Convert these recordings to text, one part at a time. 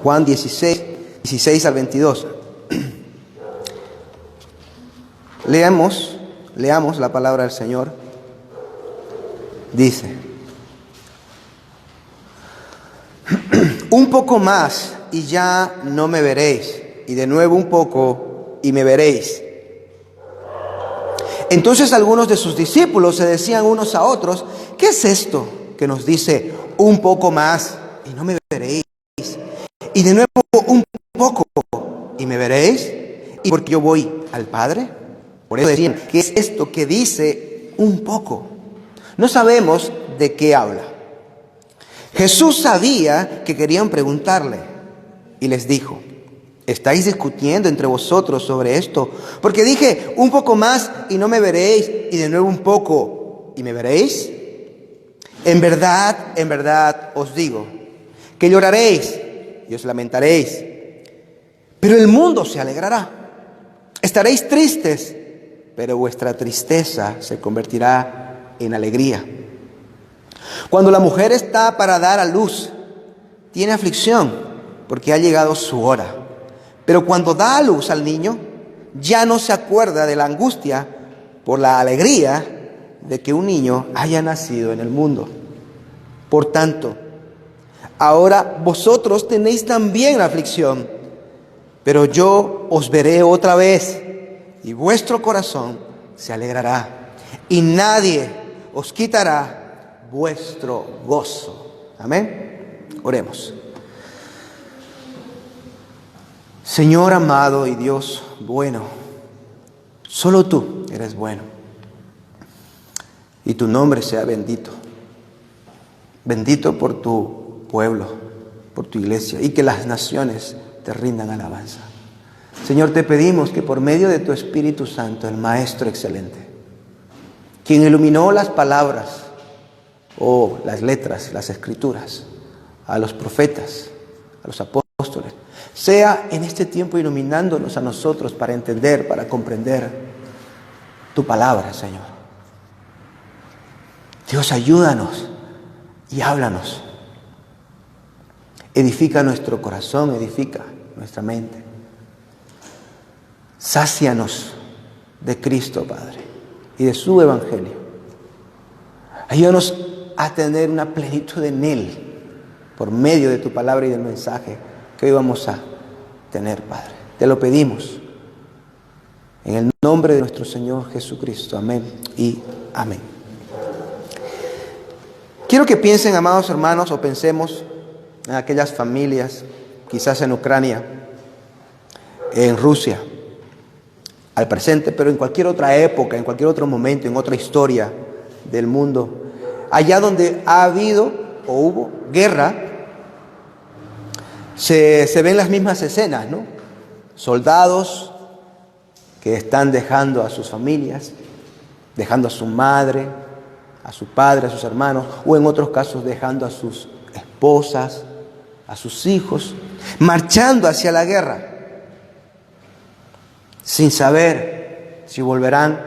Juan 16, 16 al 22. Leamos la palabra del Señor. Dice: un poco más y ya no me veréis, y de nuevo un poco y me veréis. Entonces algunos de sus discípulos se decían unos a otros: ¿qué es esto que nos dice un poco más y no me veréis? Y de nuevo un poco y me veréis. ¿Y porque yo voy al Padre? Por eso decían: ¿qué es esto que dice un poco? No sabemos de qué habla. Jesús sabía que querían preguntarle y les dijo: ¿estáis discutiendo entre vosotros sobre esto? Porque dije: un poco más y no me veréis, y de nuevo un poco y me veréis. En verdad os digo que lloraréis y os lamentaréis, pero el mundo se alegrará. Estaréis tristes, pero vuestra tristeza se convertirá en alegría. Cuando la mujer está para dar a luz, tiene aflicción porque ha llegado su hora. Pero cuando da a luz al niño, ya no se acuerda de la angustia por la alegría de que un niño haya nacido en el mundo. Por tanto, ahora vosotros tenéis también aflicción, pero yo os veré otra vez y vuestro corazón se alegrará y nadie os quitará vuestro gozo. Amén. Oremos. Señor amado y Dios bueno, solo tú eres bueno y tu nombre sea bendito. Bendito por tu pueblo, por tu iglesia, y que las naciones te rindan alabanza. Señor, te pedimos que por medio de tu Espíritu Santo, el Maestro excelente, quien iluminó las palabras o las letras, las escrituras, a los profetas, a los apóstoles, sea en este tiempo iluminándonos a nosotros para entender, para comprender tu palabra, Señor. Dios, ayúdanos y háblanos. Edifica nuestro corazón, edifica nuestra mente. Sácianos de Cristo, Padre, y de su evangelio. Ayúdanos a tener una plenitud en Él por medio de tu palabra y del mensaje que hoy vamos a tener, Padre. Te lo pedimos en el nombre de nuestro Señor Jesucristo. Amén y amén. Quiero que piensen, amados hermanos, o pensemos en aquellas familias, quizás en Ucrania, en Rusia, al presente, pero en cualquier otra época, en cualquier otro momento, en otra historia del mundo, allá donde ha habido o hubo guerra, se ven las mismas escenas, ¿no? Soldados que están dejando a sus familias, dejando a su madre, a su padre, a sus hermanos, o en otros casos dejando a sus esposas, a sus hijos, marchando hacia la guerra, sin saber si volverán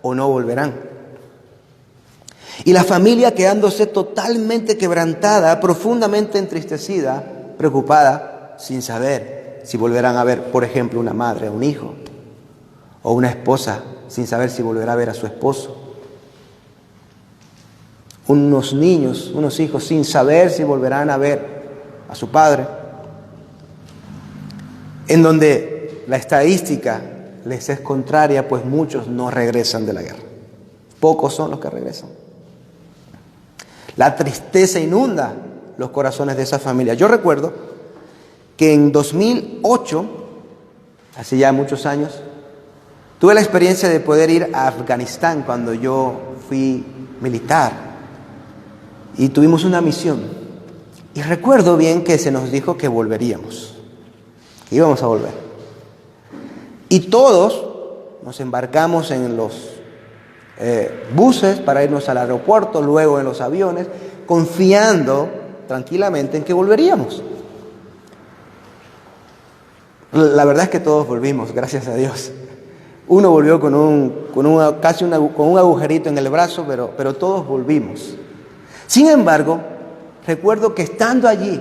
o no volverán. Y la familia quedándose totalmente quebrantada, profundamente entristecida, preocupada, sin saber si volverán a ver, por ejemplo, una madre, un hijo, o una esposa, sin saber si volverá a ver a su esposo. Unos niños, unos hijos, sin saber si volverán a ver a su padre, en donde la estadística les es contraria, pues muchos no regresan de la guerra. Pocos son los que regresan. La tristeza inunda los corazones de esa familia. Yo recuerdo que en 2008, hace ya muchos años, tuve la experiencia de poder ir a Afganistán cuando yo fui militar. Y tuvimos una misión. Y recuerdo bien que se nos dijo que volveríamos, que íbamos a volver. Y todos nos embarcamos en los buses para irnos al aeropuerto, luego en los aviones, confiando tranquilamente en que volveríamos. La verdad es que todos volvimos, gracias a Dios. Uno volvió con un agujerito en el brazo, pero todos volvimos. Sin embargo, recuerdo que estando allí,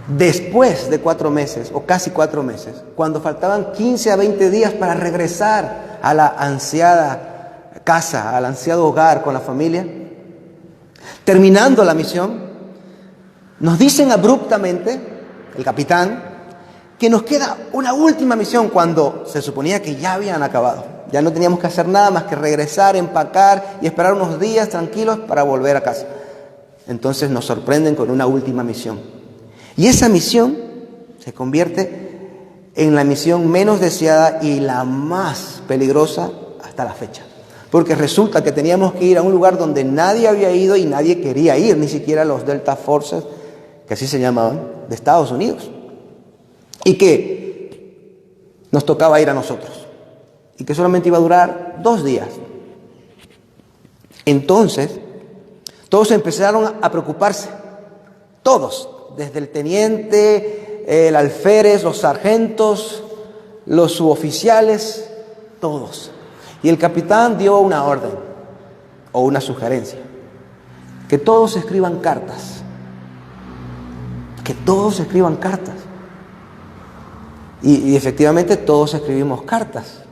Después de 4 meses, o casi 4 meses, cuando faltaban 15 a 20 días para regresar a la ansiada casa, al ansiado hogar con la familia, terminando la misión, nos dicen abruptamente, el capitán, que nos queda una última misión cuando se suponía que ya habían acabado. Ya no teníamos que hacer nada más que regresar, empacar y esperar unos días tranquilos para volver a casa. Entonces nos sorprenden con una última misión. Y esa misión se convierte en la misión menos deseada y la más peligrosa hasta la fecha. Porque resulta que teníamos que ir a un lugar donde nadie había ido y nadie quería ir, ni siquiera los Delta Forces, que así se llamaban, de Estados Unidos. Y que nos tocaba ir a nosotros. Y que solamente iba a durar 2 días. Entonces, todos empezaron a preocuparse. Todos. Desde el teniente, el alférez, los sargentos, los suboficiales, todos. Y el capitán dio una orden o una sugerencia. Que todos escriban cartas. Que todos escriban cartas. Y efectivamente todos escribimos cartas.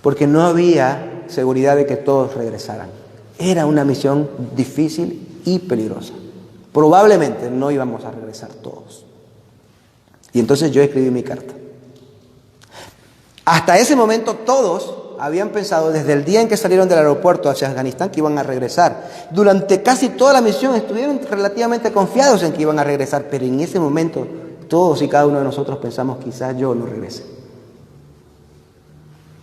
Porque no había seguridad de que todos regresaran. Era una misión difícil y peligrosa. Probablemente no íbamos a regresar todos. Y entonces yo escribí mi carta. Hasta ese momento todos habían pensado desde el día en que salieron del aeropuerto hacia Afganistán que iban a regresar. Durante casi toda la misión estuvieron relativamente confiados en que iban a regresar, pero en ese momento todos y cada uno de nosotros pensamos quizás yo no regrese.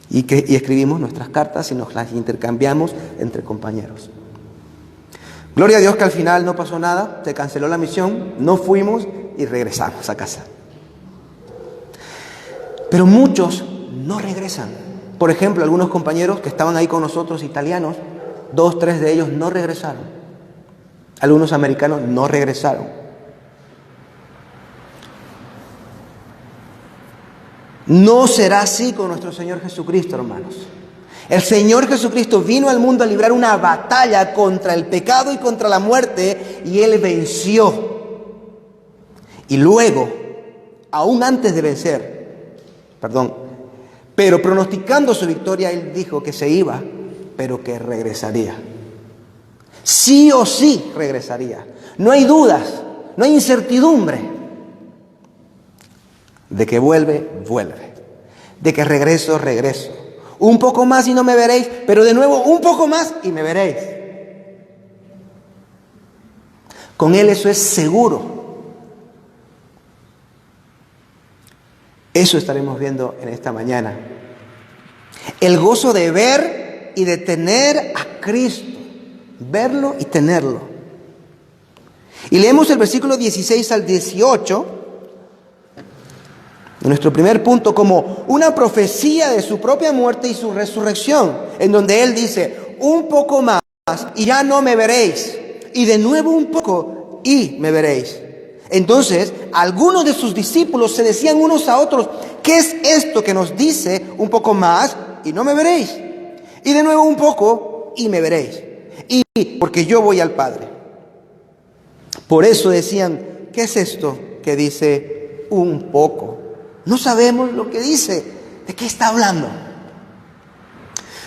Y escribimos nuestras cartas y nos las intercambiamos entre compañeros. Gloria a Dios que al final no pasó nada, se canceló la misión, no fuimos y regresamos a casa. Pero muchos no regresan. Por ejemplo, algunos compañeros que estaban ahí con nosotros, italianos, 2, 3 de ellos no regresaron. Algunos americanos no regresaron. No será así con nuestro Señor Jesucristo, hermanos. El Señor Jesucristo vino al mundo a librar una batalla contra el pecado y contra la muerte, y Él venció. Y luego, aún antes de vencer, pero pronosticando su victoria, Él dijo que se iba, pero que regresaría. Sí o sí regresaría. No hay dudas, no hay incertidumbre. De que vuelve, vuelve. De que regreso, regreso. Un poco más y no me veréis, pero de nuevo un poco más y me veréis. Con Él eso es seguro. Eso estaremos viendo en esta mañana. El gozo de ver y de tener a Cristo. Verlo y tenerlo. Y leemos el versículo 16 al 18. Nuestro primer punto, como una profecía de su propia muerte y su resurrección, en donde Él dice, un poco más y ya no me veréis, y de nuevo un poco y me veréis. Entonces, algunos de sus discípulos se decían unos a otros, ¿qué es esto que nos dice un poco más y no me veréis? Y de nuevo un poco y me veréis. Y porque yo voy al Padre. Por eso decían, ¿qué es esto que dice un poco? No sabemos lo que dice. ¿De qué está hablando?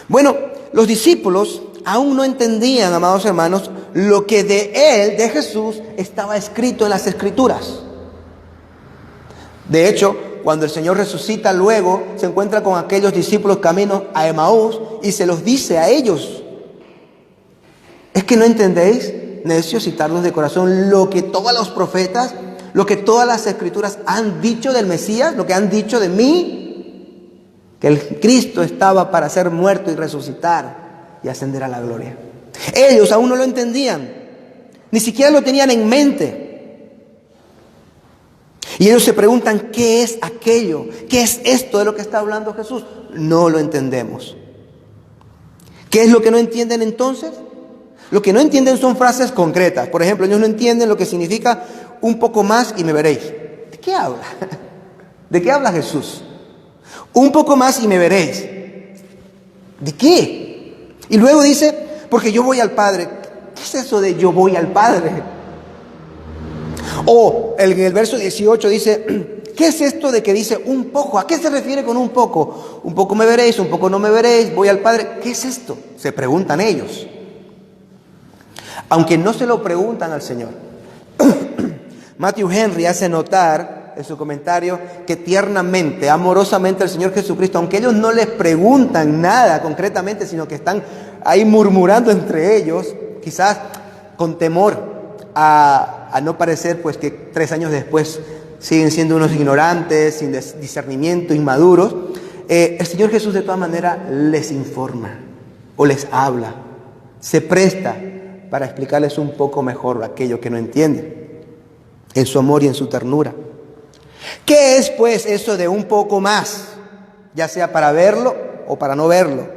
Bueno, los discípulos aún no entendían, amados hermanos, lo que de Él, de Jesús, estaba escrito en las Escrituras. De hecho, cuando el Señor resucita, luego se encuentra con aquellos discípulos camino a Emaús y se los dice a ellos. ¿Es que no entendéis, necios y tardos de corazón, lo que todos los profetas, lo que todas las Escrituras han dicho del Mesías, lo que han dicho de mí? Que el Cristo estaba para ser muerto y resucitar y ascender a la gloria. Ellos aún no lo entendían, ni siquiera lo tenían en mente. Y ellos se preguntan, ¿qué es aquello? ¿Qué es esto de lo que está hablando Jesús? No lo entendemos. ¿Qué es lo que no entienden entonces? Lo que no entienden son frases concretas. Por ejemplo, ellos no entienden lo que significa un poco más y me veréis. ¿De qué habla? ¿De qué habla Jesús? Un poco más y me veréis. ¿De qué? Y luego dice, porque yo voy al Padre. ¿Qué es eso de yo voy al Padre? O en el verso 18 dice, ¿qué es esto de que dice un poco? ¿A qué se refiere con un poco? Un poco me veréis, un poco no me veréis, voy al Padre. ¿Qué es esto? Se preguntan ellos. Aunque no se lo preguntan al Señor. Matthew Henry hace notar en su comentario que tiernamente, amorosamente el Señor Jesucristo, aunque ellos no les preguntan nada concretamente, sino que están ahí murmurando entre ellos, quizás con temor a no parecer pues que 3 años después siguen siendo unos ignorantes, sin discernimiento, inmaduros, el Señor Jesús de todas maneras les informa o les habla, se presta para explicarles un poco mejor aquello que no entienden, en su amor y en su ternura. ¿Qué es pues eso de un poco más? Ya sea para verlo o para no verlo,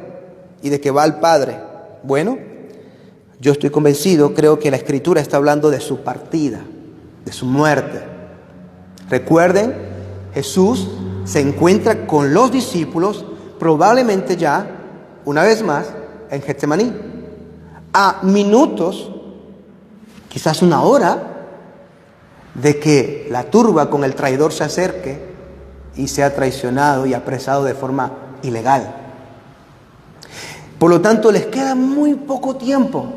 y de que va al Padre. Bueno, yo estoy convencido, creo que la Escritura está hablando de su partida, de su muerte. Recuerden, Jesús se encuentra con los discípulos, probablemente ya, una vez más, en Getsemaní, a minutos, quizás una hora, de que la turba con el traidor se acerque y sea traicionado y apresado de forma ilegal. Por lo tanto, les queda muy poco tiempo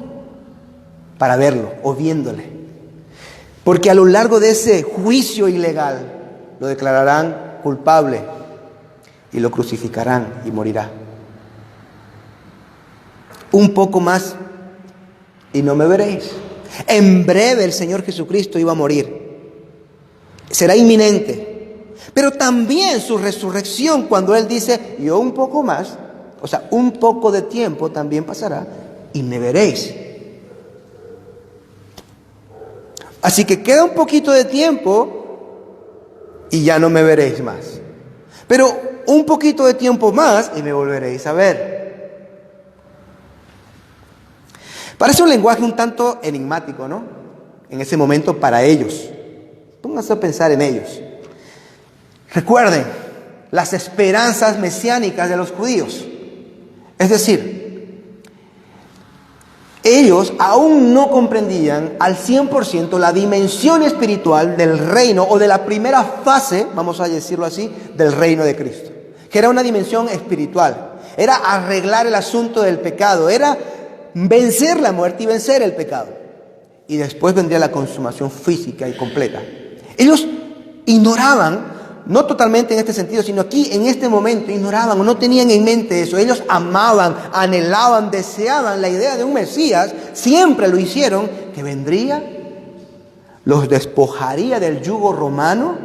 para verlo o viéndole. Porque a lo largo de ese juicio ilegal lo declararán culpable y lo crucificarán y morirá. Un poco más y no me veréis. En breve el Señor Jesucristo iba a morir. Será inminente. Pero también su resurrección, cuando Él dice, yo un poco más, o sea, un poco de tiempo también pasará y me veréis. Así que queda un poquito de tiempo y ya no me veréis más. Pero un poquito de tiempo más y me volveréis a ver. Parece un lenguaje un tanto enigmático, ¿no? En ese momento para ellos. Pónganse a pensar en ellos. Recuerden las esperanzas mesiánicas de los judíos. Es decir, ellos aún no comprendían al 100% la dimensión espiritual del reino o de la primera fase, vamos a decirlo así, del reino de Cristo. Que era una dimensión espiritual. Era arreglar el asunto del pecado. Era vencer la muerte y vencer el pecado. Y después vendría la consumación física y completa. Ellos ignoraban, no totalmente en este sentido, sino aquí en este momento ignoraban o no tenían en mente eso. Ellos amaban, anhelaban, deseaban la idea de un Mesías, siempre lo hicieron, que vendría, los despojaría del yugo romano,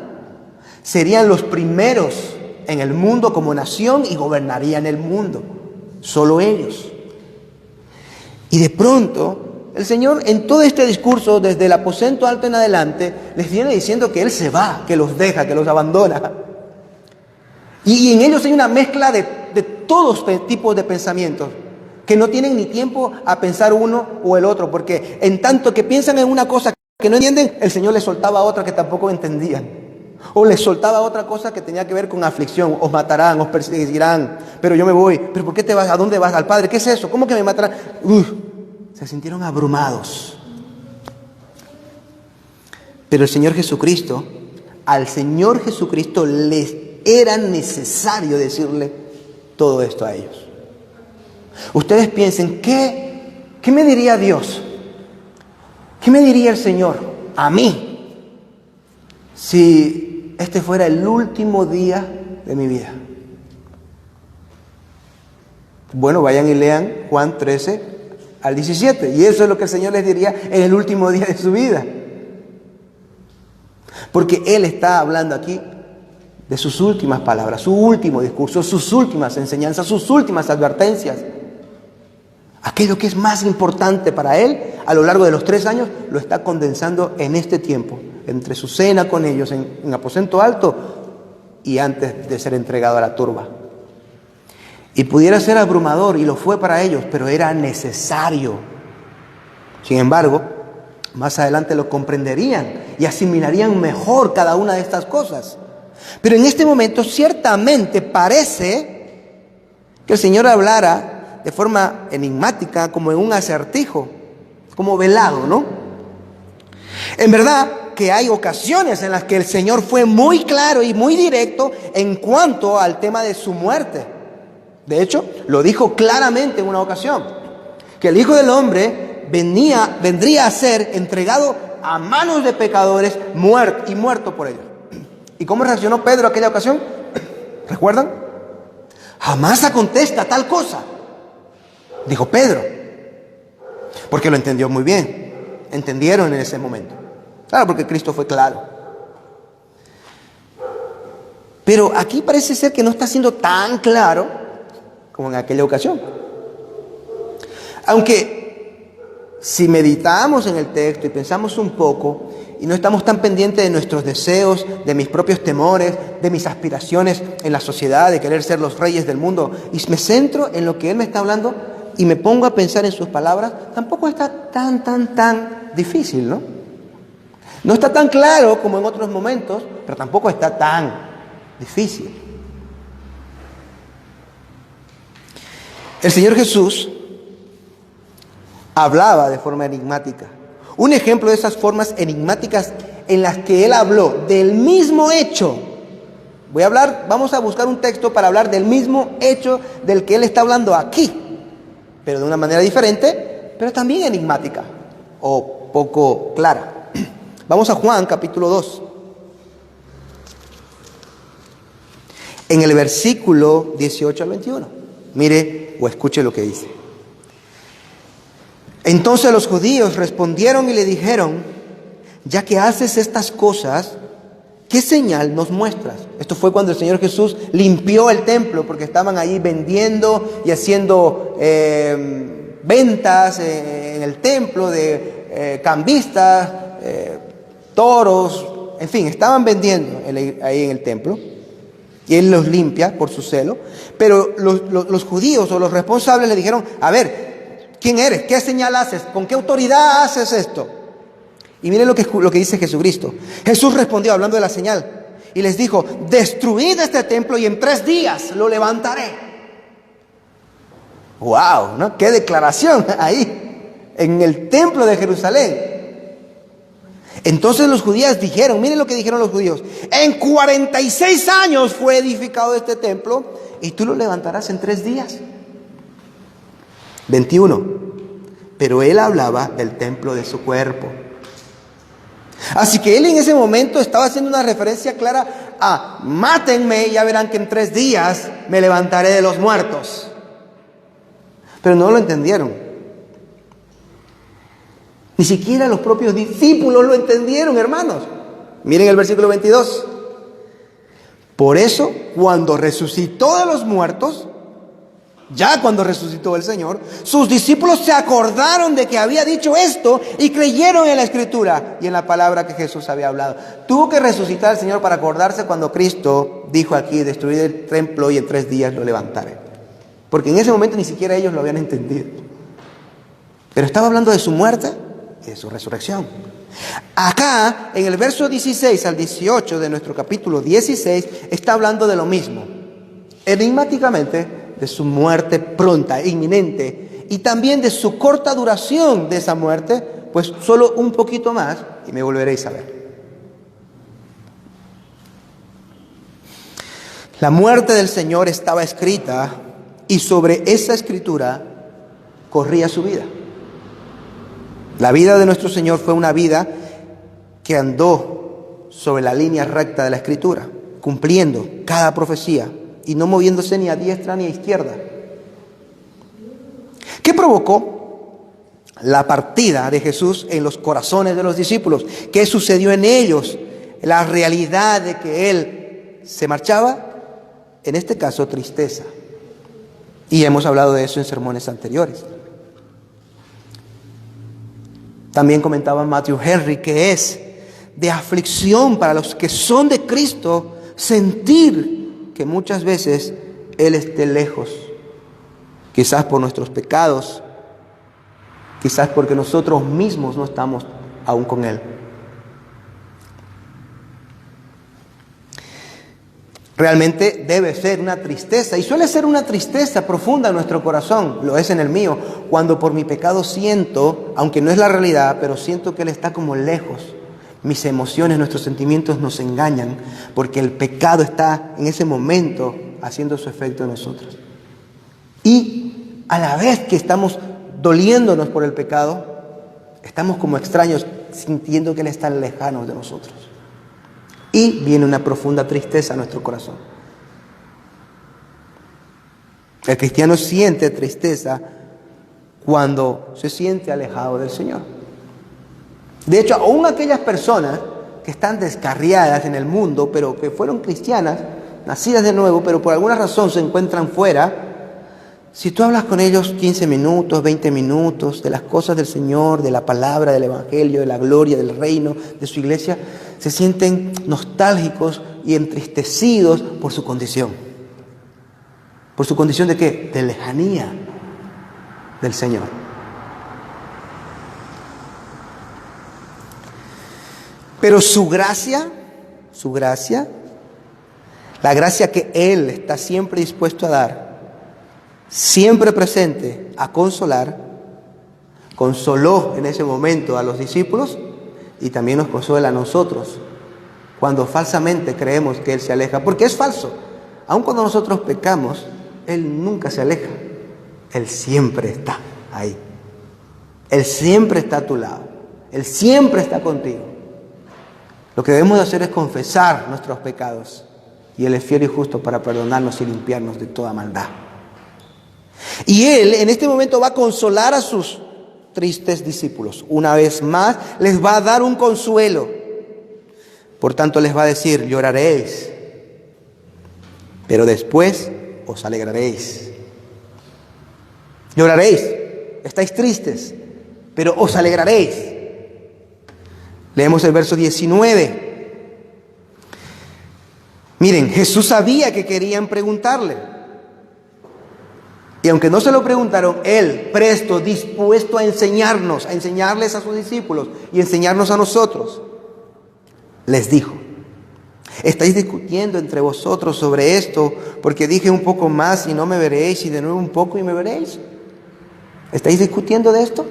serían los primeros en el mundo como nación y gobernarían el mundo, solo ellos. Y de pronto el Señor en todo este discurso, desde el aposento alto en adelante, les viene diciendo que Él se va, que los deja, que los abandona. Y en ellos hay una mezcla de todos tipos de pensamientos, que no tienen ni tiempo a pensar uno o el otro, porque en tanto que piensan en una cosa que no entienden, el Señor les soltaba otra que tampoco entendían. O les soltaba otra cosa que tenía que ver con aflicción. Os matarán, os perseguirán, pero yo me voy. ¿Pero por qué te vas? ¿A dónde vas? ¿Al Padre? ¿Qué es eso? ¿Cómo que me matarán? Se sintieron abrumados. Pero el Señor Jesucristo, al Señor Jesucristo les era necesario decirle todo esto a ellos. Ustedes piensen, ¿qué me diría Dios? ¿Qué me diría el Señor a mí si este fuera el último día de mi vida? Bueno, vayan y lean Juan 13 al 17. Y eso es lo que el Señor les diría en el último día de su vida. Porque Él está hablando aquí de sus últimas palabras, su último discurso, sus últimas enseñanzas, sus últimas advertencias. Aquello que es más importante para Él a lo largo de los 3 años lo está condensando en este tiempo, entre su cena con ellos en aposento alto y antes de ser entregado a la turba. Y pudiera ser abrumador, y lo fue para ellos, pero era necesario. Sin embargo, más adelante lo comprenderían y asimilarían mejor cada una de estas cosas. Pero en este momento ciertamente parece que el Señor hablara de forma enigmática, como en un acertijo, como velado, ¿no? En verdad, que hay ocasiones en las que el Señor fue muy claro y muy directo en cuanto al tema de su muerte. De hecho, lo dijo claramente en una ocasión, que el Hijo del Hombre vendría a ser entregado a manos de pecadores, muerto por ellos. ¿Y cómo reaccionó Pedro a aquella ocasión? ¿Recuerdan? Jamás acontezca tal cosa, dijo Pedro, porque lo entendió muy bien. Entendieron en ese momento. Claro, porque Cristo fue claro. Pero aquí parece ser que no está siendo tan claro como en aquella ocasión. Aunque si meditamos en el texto y pensamos un poco y no estamos tan pendientes de nuestros deseos, de mis propios temores, de mis aspiraciones en la sociedad, de querer ser los reyes del mundo, y me centro en lo que Él me está hablando y me pongo a pensar en sus palabras, tampoco está tan difícil, ¿no? No está tan claro como en otros momentos, pero tampoco está tan difícil. El Señor Jesús hablaba de forma enigmática. Un ejemplo de esas formas enigmáticas en las que Él habló del mismo hecho. Vamos a buscar un texto para hablar del mismo hecho del que Él está hablando aquí, pero de una manera diferente, pero también enigmática o poco clara. Vamos a Juan capítulo 2. En el versículo 18 al 21. Mire o escuche lo que dice. Entonces los judíos respondieron y le dijeron: ya que haces estas cosas, ¿qué señal nos muestras? Esto fue cuando el Señor Jesús limpió el templo, porque estaban ahí vendiendo y haciendo ventas en el templo de cambistas, toros, en fin, estaban vendiendo ahí en el templo. Y Él los limpia por su celo. Pero los judíos o los responsables le dijeron: a ver, ¿quién eres? ¿Qué señal haces? ¿Con qué autoridad haces esto? Y miren lo que dice Jesucristo. Jesús respondió hablando de la señal y les dijo: destruid este templo y en 3 días lo levantaré. ¡Wow! ¿No? ¡Qué declaración ahí! En el templo de Jerusalén. Entonces los judíos dijeron, miren lo que dijeron los judíos: en 46 años fue edificado este templo y tú lo levantarás en 3 días. 21. Pero Él hablaba del templo de su cuerpo. Así que Él en ese momento estaba haciendo una referencia clara a: mátenme y ya verán que en 3 días me levantaré de los muertos. Pero no lo entendieron. Ni siquiera los propios discípulos lo entendieron, hermanos. Miren el versículo 22. Por eso, cuando resucitó de los muertos, ya cuando resucitó el Señor, sus discípulos se acordaron de que había dicho esto y creyeron en la Escritura y en la palabra que Jesús había hablado. Tuvo que resucitar el Señor para acordarse cuando Cristo dijo aquí: destruid el templo y en 3 días lo levantaré. Porque en ese momento ni siquiera ellos lo habían entendido. Pero estaba hablando de su muerte y de su resurrección. Acá, en el verso 16 al 18 de nuestro capítulo 16, está hablando de lo mismo. Enigmáticamente, de su muerte pronta, inminente, y también de su corta duración de esa muerte, pues solo un poquito más y me volveréis a ver. La muerte del Señor estaba escrita y sobre esa escritura corría su vida. La vida de nuestro Señor fue una vida que andó sobre la línea recta de la Escritura, cumpliendo cada profecía y no moviéndose ni a diestra ni a izquierda. ¿Qué provocó la partida de Jesús en los corazones de los discípulos? ¿Qué sucedió en ellos? La realidad de que Él se marchaba, en este caso tristeza. Y hemos hablado de eso en sermones anteriores. También comentaba Matthew Henry que es de aflicción para los que son de Cristo sentir que muchas veces Él esté lejos, quizás por nuestros pecados, quizás porque nosotros mismos no estamos aún con Él. Realmente debe ser una tristeza, y suele ser una tristeza profunda en nuestro corazón, lo es en el mío, cuando por mi pecado siento, aunque no es la realidad, pero siento que Él está como lejos, Mis emociones, nuestros sentimientos nos engañan porque el pecado está en ese momento haciendo su efecto en nosotros. Y a la vez que estamos doliéndonos por el pecado, estamos como extraños sintiendo que Él está lejano de nosotros. Y viene una profunda tristeza a nuestro corazón. El cristiano siente tristeza cuando se siente alejado del Señor. De hecho, aún aquellas personas que están descarriadas en el mundo, pero que fueron cristianas, nacidas de nuevo, pero por alguna razón se encuentran fuera, si tú hablas con ellos 15 minutos, 20 minutos de las cosas del Señor, de la palabra, del Evangelio, de la gloria, del reino, de su iglesia, se sienten nostálgicos y entristecidos por su condición. ¿Por su condición de qué? De lejanía del Señor. Pero su gracia, la gracia que Él está siempre dispuesto a dar, siempre presente a consolar, consoló en ese momento a los discípulos y también nos consuela a nosotros cuando falsamente creemos que Él se aleja, porque es falso. Aun cuando nosotros pecamos, Él nunca se aleja. Él siempre está ahí. Él siempre está a tu lado. Él siempre está contigo. Lo que debemos de hacer es confesar nuestros pecados y Él es fiel y justo para perdonarnos y limpiarnos de toda maldad. Y Él en este momento va a consolar a sus tristes discípulos. Una vez más les va a dar un consuelo. Por tanto les va a decir: lloraréis, pero después os alegraréis. Lloraréis, estáis tristes, pero os alegraréis. Leemos el verso 19. Miren, Jesús sabía que querían preguntarle. Y aunque no se lo preguntaron, Él, presto, dispuesto a enseñarnos, a enseñarles a sus discípulos y enseñarnos a nosotros, les dijo: ¿estáis discutiendo entre vosotros sobre esto? Porque dije un poco más y no me veréis, y de nuevo un poco y me veréis. ¿Estáis discutiendo de esto?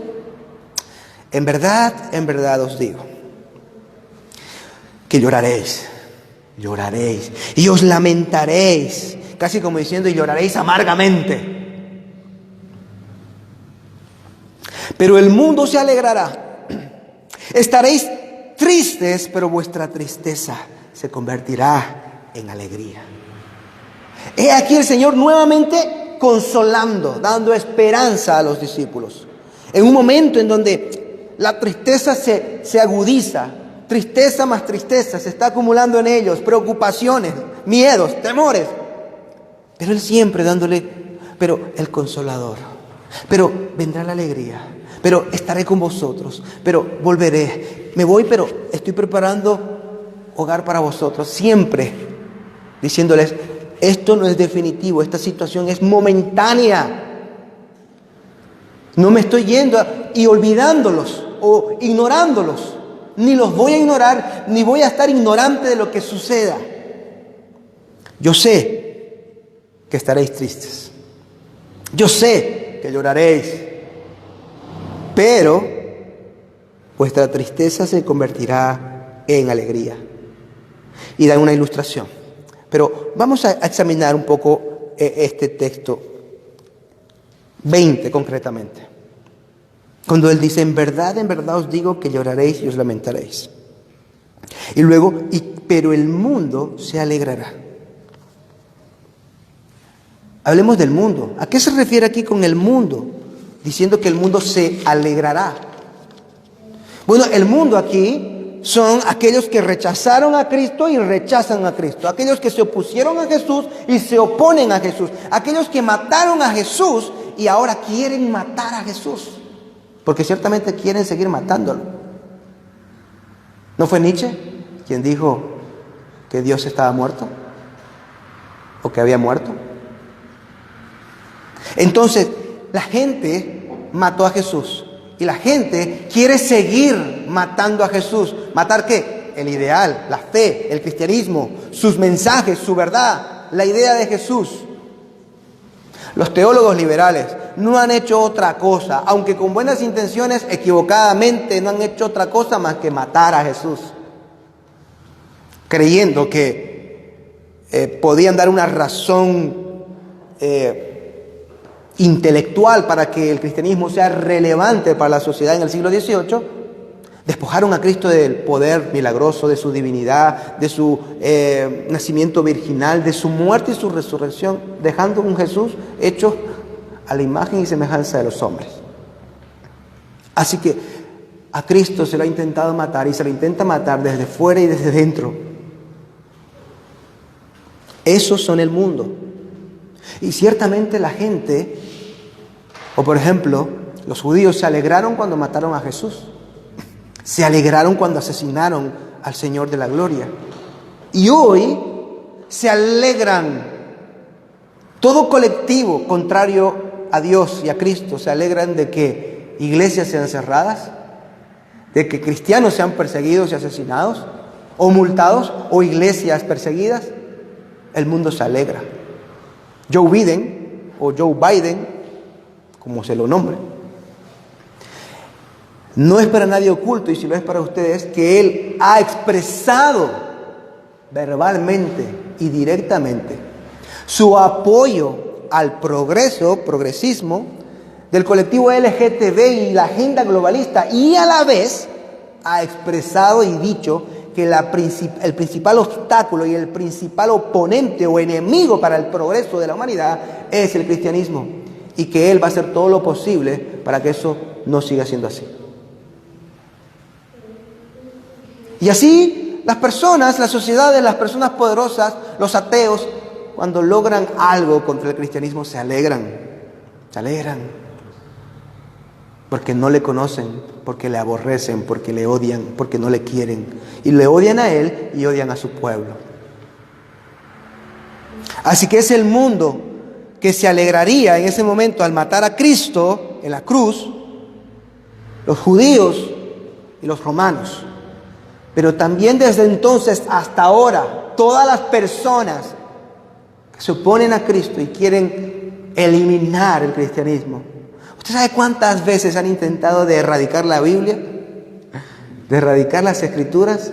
En verdad os digo que lloraréis y os lamentaréis, casi como diciendo, y lloraréis amargamente. Pero el mundo se alegrará. Estaréis tristes, pero vuestra tristeza se convertirá en alegría. He aquí el Señor nuevamente consolando, dando esperanza a los discípulos. En un momento en donde la tristeza se agudiza, tristeza más tristeza se está acumulando en ellos, preocupaciones, miedos, temores. Pero Él siempre dándole, pero el consolador, pero vendrá la alegría, pero estaré con vosotros, pero volveré, me voy, pero estoy preparando hogar para vosotros, siempre diciéndoles: esto no es definitivo, esta situación es momentánea. No me estoy yendo y olvidándolos o ignorándolos. Ni los voy a ignorar, ni voy a estar ignorante de lo que suceda. Yo sé que estaréis tristes. Yo sé que lloraréis. Pero vuestra tristeza se convertirá en alegría. Y da una ilustración. Pero vamos a examinar un poco este texto 20 concretamente. Cuando Él dice: en verdad os digo que lloraréis y os lamentaréis. Y luego, pero el mundo se alegrará. Hablemos del mundo. ¿A qué se refiere aquí con el mundo? Diciendo que el mundo se alegrará. Bueno, el mundo aquí son aquellos que rechazaron a Cristo y rechazan a Cristo. Aquellos que se opusieron a Jesús y se oponen a Jesús. Aquellos que mataron a Jesús y ahora quieren matar a Jesús. Porque ciertamente quieren seguir matándolo. ¿No fue Nietzsche quien dijo que Dios estaba muerto? ¿O que había muerto? Entonces, la gente mató a Jesús. Y la gente quiere seguir matando a Jesús. ¿Matar qué? El ideal, la fe, el cristianismo, sus mensajes, su verdad, la idea de Jesús. Los teólogos liberales no han hecho otra cosa, aunque con buenas intenciones, equivocadamente no han hecho otra cosa más que matar a Jesús. creyendo que podían dar una razón intelectual para que el cristianismo sea relevante para la sociedad en el siglo XVIII, despojaron a Cristo del poder milagroso, de su divinidad, de su nacimiento virginal, de su muerte y su resurrección, dejando un Jesús hecho a la imagen y semejanza de los hombres. Así que a Cristo se lo ha intentado matar, y se lo intenta matar desde fuera y desde dentro. Esos son el mundo. Y ciertamente la gente, o por ejemplo, los judíos se alegraron cuando mataron a Jesús. Se alegraron cuando asesinaron al Señor de la gloria. Y hoy se alegran. Todo colectivo contrario a Dios y a Cristo se alegran de que iglesias sean cerradas, de que cristianos sean perseguidos y asesinados, o multados, o iglesias perseguidas. El mundo se alegra. Joe Biden, o Joe Biden, como se lo nombre, no es para nadie oculto, y si lo es para ustedes, que él ha expresado verbalmente y directamente su apoyo al progresismo del colectivo LGTB y la agenda globalista, y a la vez ha expresado y dicho que el principal obstáculo y el principal oponente o enemigo para el progreso de la humanidad es el cristianismo, y que él va a hacer todo lo posible para que eso no siga siendo así. Y así las personas, las sociedades, las personas poderosas, los ateos, cuando logran algo contra el cristianismo, se alegran, porque no le conocen, porque le aborrecen, porque le odian, porque no le quieren. Y le odian a él y odian a su pueblo. Así que es el mundo que se alegraría en ese momento al matar a Cristo en la cruz, los judíos y los romanos. Pero también desde entonces hasta ahora, todas las personas que se oponen a Cristo y quieren eliminar el cristianismo. ¿Usted sabe cuántas veces han intentado de erradicar la Biblia? De erradicar las Escrituras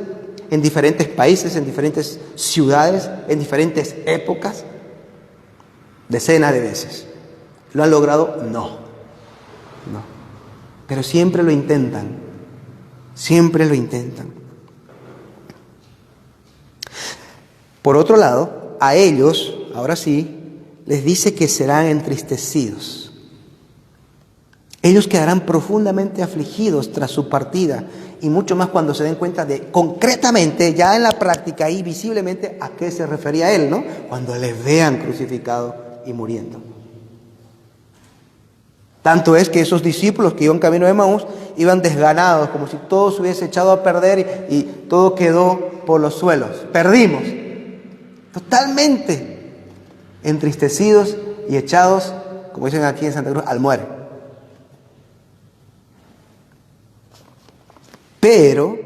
en diferentes países, en diferentes ciudades, en diferentes épocas. Decenas de veces. ¿Lo han logrado? No. Pero siempre lo intentan. Siempre lo intentan. Por otro lado, a ellos, ahora sí, les dice que serán entristecidos. Ellos quedarán profundamente afligidos tras su partida, y mucho más cuando se den cuenta de concretamente, ya en la práctica y visiblemente, a qué se refería él, ¿no? Cuando le vean crucificado y muriendo. Tanto es que esos discípulos que iban camino de Emaús iban desganados, como si todo se hubiese echado a perder y todo quedó por los suelos. Perdimos. Totalmente entristecidos y echados, como dicen aquí en Santa Cruz, al muere. Pero,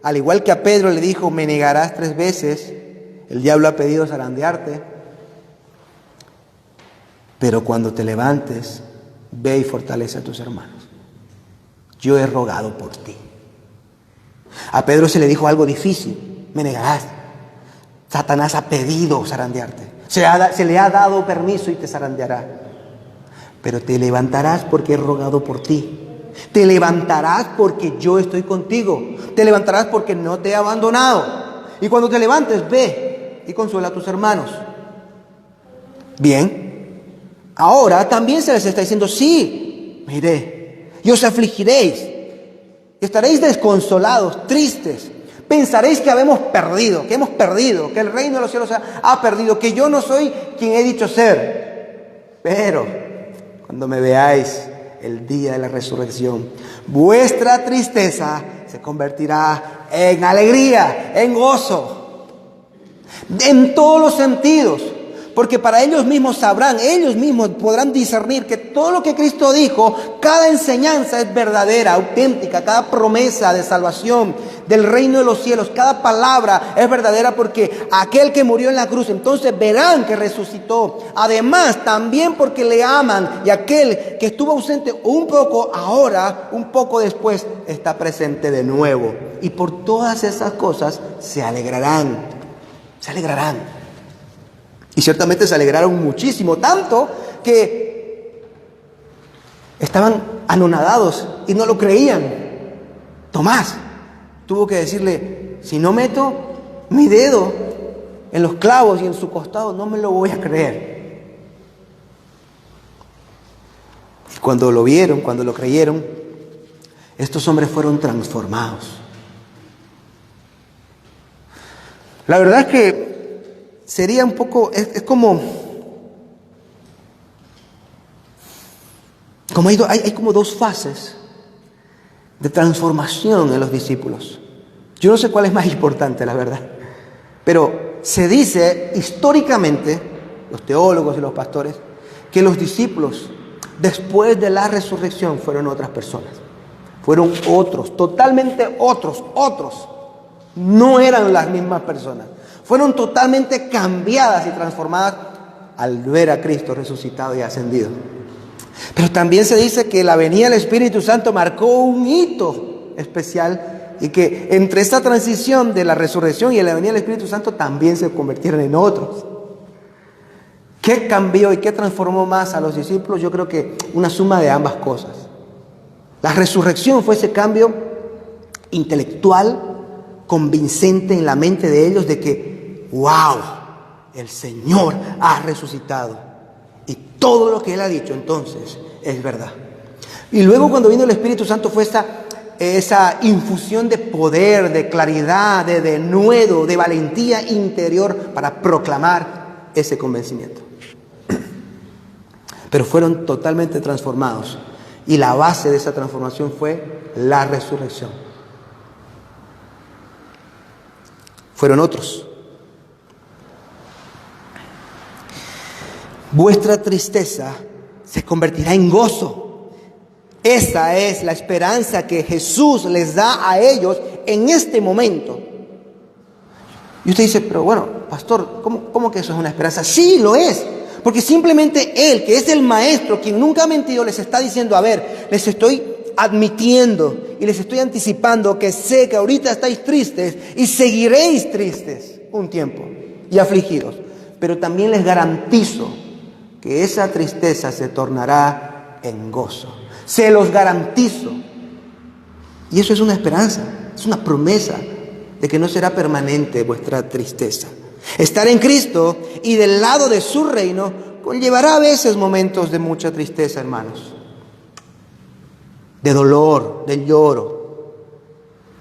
al igual que a Pedro le dijo, me negarás 3 veces, el diablo ha pedido zarandearte, pero cuando te levantes, ve y fortalece a tus hermanos. Yo he rogado por ti. A Pedro se le dijo algo difícil, me negarás. Satanás ha pedido zarandearte. Se le ha dado permiso y te zarandeará. Pero te levantarás porque he rogado por ti. Te levantarás porque yo estoy contigo. Te levantarás porque no te he abandonado. Y cuando te levantes, ve y consuela a tus hermanos. Bien. Ahora también se les está diciendo, sí, mire, y os afligiréis. Y estaréis desconsolados, tristes. Pensaréis que hemos perdido, que el reino de los cielos ha perdido, que yo no soy quien he dicho ser. Pero cuando me veáis el día de la resurrección, vuestra tristeza se convertirá en alegría, en gozo, en todos los sentidos, porque para ellos mismos sabrán, ellos mismos podrán discernir que todo lo que Cristo dijo, cada enseñanza es verdadera, auténtica, cada promesa de salvación del reino de los cielos, cada palabra es verdadera porque aquel que murió en la cruz, entonces verán que resucitó. Además, también porque le aman y aquel que estuvo ausente un poco, ahora, un poco después, está presente de nuevo. Y por todas esas cosas se alegrarán, se alegrarán. Y ciertamente se alegraron muchísimo, tanto que estaban anonadados y no lo creían. Tomás tuvo que decirle, si no meto mi dedo en los clavos y en su costado, no me lo voy a creer. Y cuando lo vieron, cuando lo creyeron, estos hombres fueron transformados. La verdad es que sería un poco, es como hay como dos fases de transformación en los discípulos. Yo no sé cuál es más importante, la verdad. Pero se dice históricamente, los teólogos y los pastores, que los discípulos, después de la resurrección, fueron otras personas. Fueron otros, totalmente otros. No eran las mismas personas. Fueron totalmente cambiadas y transformadas al ver a Cristo resucitado y ascendido. Pero también se dice que la venida del Espíritu Santo marcó un hito especial y que entre esta transición de la resurrección y la venida del Espíritu Santo también se convirtieron en otros. ¿Qué cambió y qué transformó más a los discípulos? Yo creo que una suma de ambas cosas. La resurrección fue ese cambio intelectual, convincente en la mente de ellos de que, wow, el Señor ha resucitado. Y todo lo que Él ha dicho entonces es verdad. Y luego cuando vino el Espíritu Santo fue esa infusión de poder, de claridad, de denuedo, de valentía interior para proclamar ese convencimiento. Pero fueron totalmente transformados. Y la base de esa transformación fue la resurrección. Fueron otros. Vuestra tristeza se convertirá en gozo. Esa es la esperanza que Jesús les da a ellos en este momento. Y usted dice, pero bueno, pastor, ¿cómo que eso es una esperanza? Sí, lo es. Porque simplemente Él, que es el Maestro, quien nunca ha mentido, les está diciendo, a ver, les estoy admitiendo y les estoy anticipando que sé que ahorita estáis tristes y seguiréis tristes un tiempo y afligidos. Pero también les garantizo que esa tristeza se tornará en gozo. Se los garantizo. Y eso es una esperanza, es una promesa de que no será permanente vuestra tristeza. Estar en Cristo y del lado de su reino conllevará a veces momentos de mucha tristeza, hermanos. De dolor, de lloro.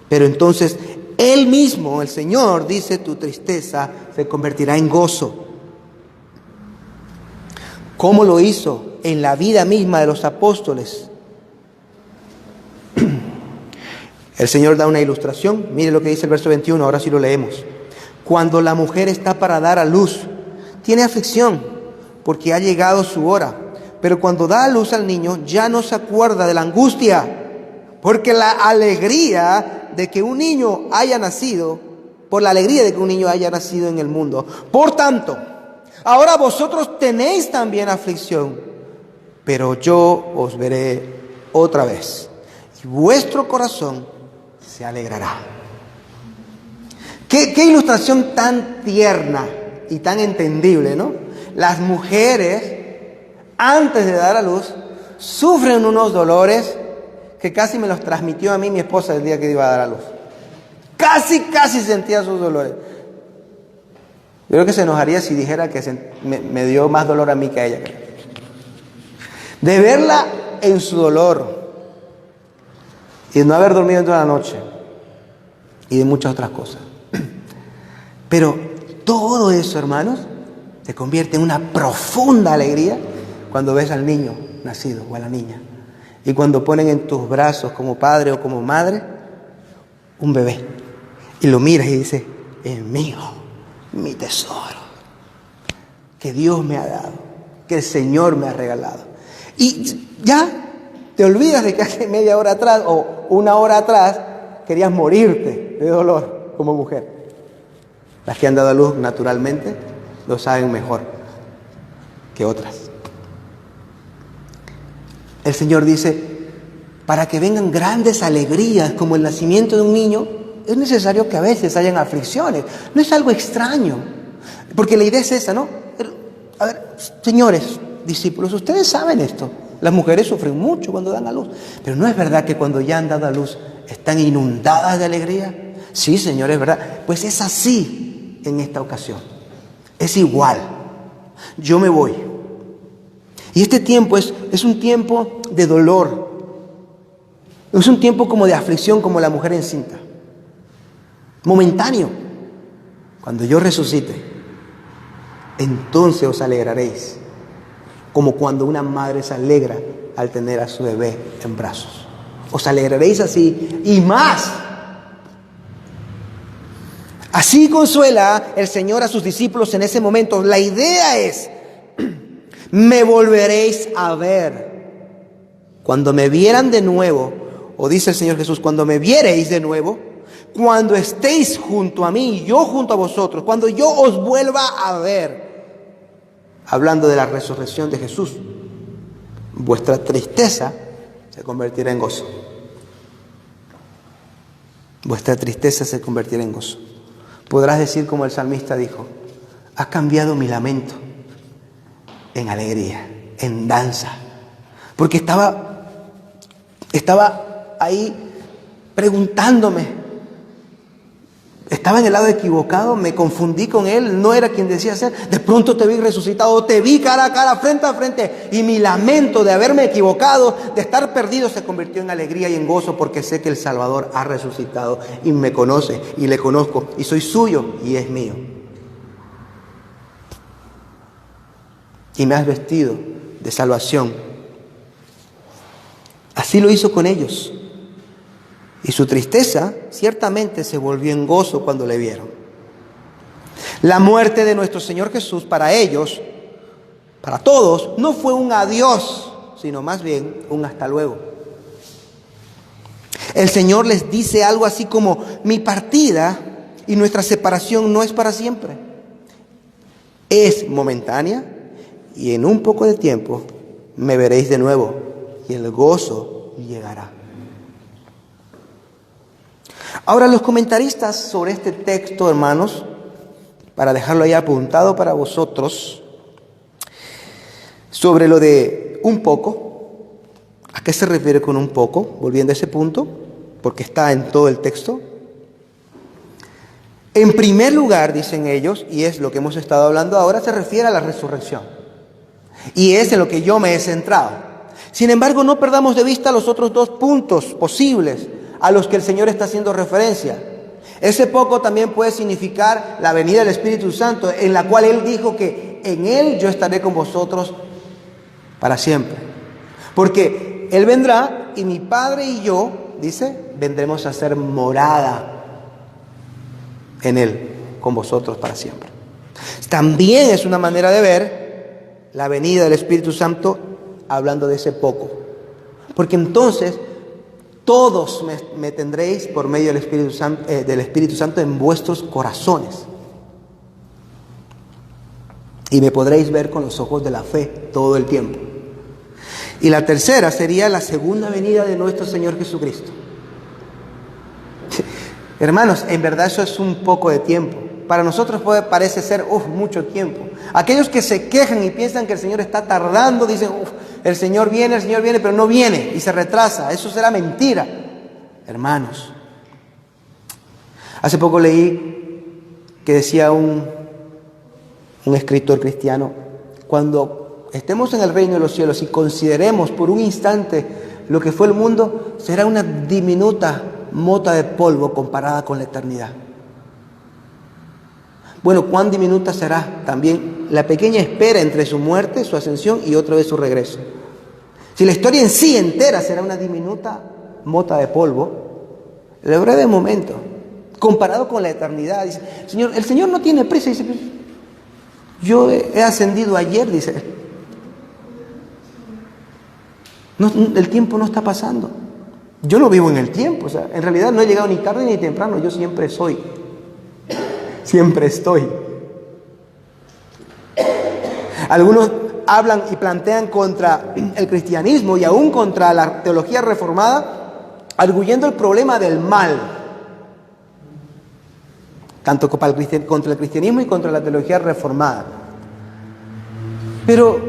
Pero entonces Él mismo, el Señor, dice, tu tristeza se convertirá en gozo. ¿Cómo lo hizo en la vida misma de los apóstoles? El Señor da una ilustración. Mire lo que dice el verso 21, ahora sí lo leemos. Cuando la mujer está para dar a luz, tiene aflicción porque ha llegado su hora. Pero cuando da a luz al niño, ya no se acuerda de la angustia, porque la alegría de que un niño haya nacido, por la alegría de que un niño haya nacido en el mundo. Por tanto, ahora vosotros tenéis también aflicción, pero yo os veré otra vez, y vuestro corazón se alegrará. Qué ilustración tan tierna y tan entendible, ¿no? Las mujeres, antes de dar a luz, sufren unos dolores que casi me los transmitió a mí mi esposa el día que iba a dar a luz. Casi sentía sus dolores. Yo creo que se enojaría si dijera que me dio más dolor a mí que a ella. De verla en su dolor y de no haber dormido toda la noche y de muchas otras cosas. Pero todo eso, hermanos, se convierte en una profunda alegría cuando ves al niño nacido o a la niña. Y cuando ponen en tus brazos como padre o como madre un bebé. Y lo miras y dices, es mío, mi tesoro. que Dios me ha dado, que el Señor me ha regalado. Y ya te olvidas de que hace media hora atrás o una hora atrás querías morirte de dolor como mujer. Las que han dado a luz naturalmente lo saben mejor que otras. El Señor dice, para que vengan grandes alegrías como el nacimiento de un niño, es necesario que a veces hayan aflicciones. No es algo extraño, porque la idea es esa, ¿no? A ver, señores, discípulos, ustedes saben esto. Las mujeres sufren mucho cuando dan a luz, pero ¿no es verdad que cuando ya han dado a luz están inundadas de alegría? Sí, Señor, es verdad. Pues es así en esta ocasión. Es igual. Yo me voy. Y este tiempo es un tiempo de dolor. Es un tiempo como de aflicción, como la mujer encinta. Momentáneo. Cuando yo resucite, entonces os alegraréis, como cuando una madre se alegra al tener a su bebé en brazos. Os alegraréis así y más. Así consuela el Señor a sus discípulos en ese momento. La idea es, me volveréis a ver. Cuando me vieran de nuevo, o dice el Señor Jesús, cuando me viereis de nuevo, cuando estéis junto a mí, yo junto a vosotros, cuando yo os vuelva a ver, hablando de la resurrección de Jesús, vuestra tristeza se convertirá en gozo. Vuestra tristeza se convertirá en gozo. Podrás decir como el salmista dijo, has cambiado mi lamento en alegría, en danza. Porque estaba ahí preguntándome. Estaba en el lado equivocado, me confundí con él, no era quien decía ser. De pronto te vi resucitado, te vi cara a cara, frente a frente. Y mi lamento de haberme equivocado, de estar perdido, se convirtió en alegría y en gozo, porque sé que el Salvador ha resucitado y me conoce y le conozco y soy suyo y es mío. Y me has vestido de salvación. Así lo hizo con ellos. Y su tristeza ciertamente se volvió en gozo cuando le vieron. La muerte de nuestro Señor Jesús para ellos, para todos, no fue un adiós, sino más bien un hasta luego. El Señor les dice algo así como, mi partida y nuestra separación no es para siempre. Es momentánea y en un poco de tiempo me veréis de nuevo y el gozo llegará. Ahora, los comentaristas sobre este texto, hermanos, para dejarlo ahí apuntado para vosotros, sobre lo de un poco, ¿a qué se refiere con un poco? Volviendo a ese punto, porque está en todo el texto. En primer lugar, dicen ellos, y es lo que hemos estado hablando ahora, se refiere a la resurrección. Y es en lo que yo me he centrado. Sin embargo, no perdamos de vista los otros dos puntos posibles a los que el Señor está haciendo referencia. Ese poco también puede significar la venida del Espíritu Santo, en la cual Él dijo que en Él yo estaré con vosotros para siempre. Porque Él vendrá y mi Padre y yo, dice, vendremos a hacer morada en Él, con vosotros para siempre. También es una manera de ver la venida del Espíritu Santo hablando de ese poco. Porque entonces todos me tendréis por medio del Espíritu Santo en vuestros corazones. Y me podréis ver con los ojos de la fe todo el tiempo. Y la tercera sería la segunda venida de nuestro Señor Jesucristo. Hermanos, en verdad eso es un poco de tiempo. Para nosotros parece ser mucho tiempo. Aquellos que se quejan y piensan que el Señor está tardando, dicen, el Señor viene, pero no viene y se retrasa. Eso será mentira. Hermanos, hace poco leí que decía un escritor cristiano, cuando estemos en el reino de los cielos y consideremos por un instante lo que fue el mundo, será una diminuta mota de polvo comparada con la eternidad. Bueno, ¿cuán diminuta será también la pequeña espera entre su muerte, su ascensión y otra vez su regreso? Si la historia en sí entera será una diminuta mota de polvo, el breve momento, comparado con la eternidad, dice, Señor, el Señor no tiene prisa, dice, Yo he ascendido ayer, dice él. No, el tiempo no está pasando. Yo no vivo en el tiempo. O sea, en realidad no he llegado ni tarde ni temprano. Yo siempre soy. Siempre estoy. Algunos hablan y plantean contra el cristianismo y aún contra la teología reformada, arguyendo el problema del mal. Tanto contra el cristianismo y contra la teología reformada. Pero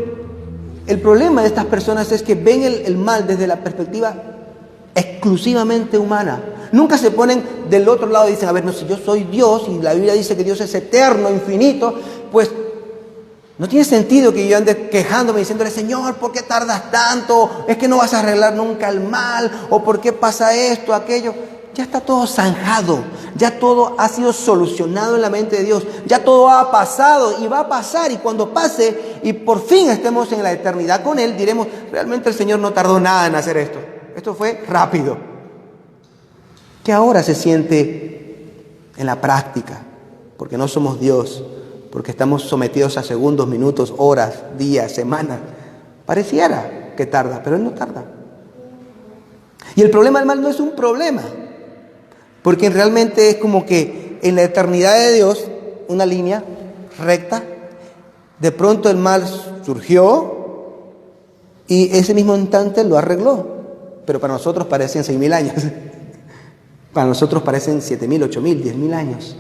el problema de estas personas es que ven el mal desde la perspectiva exclusivamente humana. Nunca se ponen del otro lado y dicen, a ver, no, si yo soy Dios y la Biblia dice que Dios es eterno, infinito, pues no tiene sentido que yo ande quejándome diciéndole, Señor, ¿por qué tardas tanto? Es que no vas a arreglar nunca el mal, o ¿por qué pasa esto, aquello? Ya está todo zanjado, ya todo ha sido solucionado en la mente de Dios, ya todo ha pasado y va a pasar, y cuando pase y por fin estemos en la eternidad con Él, diremos, realmente el Señor no tardó nada en hacer esto fue rápido. Que ahora se siente en la práctica, porque no somos Dios, porque estamos sometidos a segundos, minutos, horas, días, semanas. Pareciera que tarda, pero Él no tarda. Y el problema del mal no es un problema, porque realmente es como que en la eternidad de Dios, una línea recta, de pronto el mal surgió y ese mismo instante lo arregló. Pero para nosotros parecen 6.000 años. Para nosotros parecen 7.000, 8.000, 10.000 años.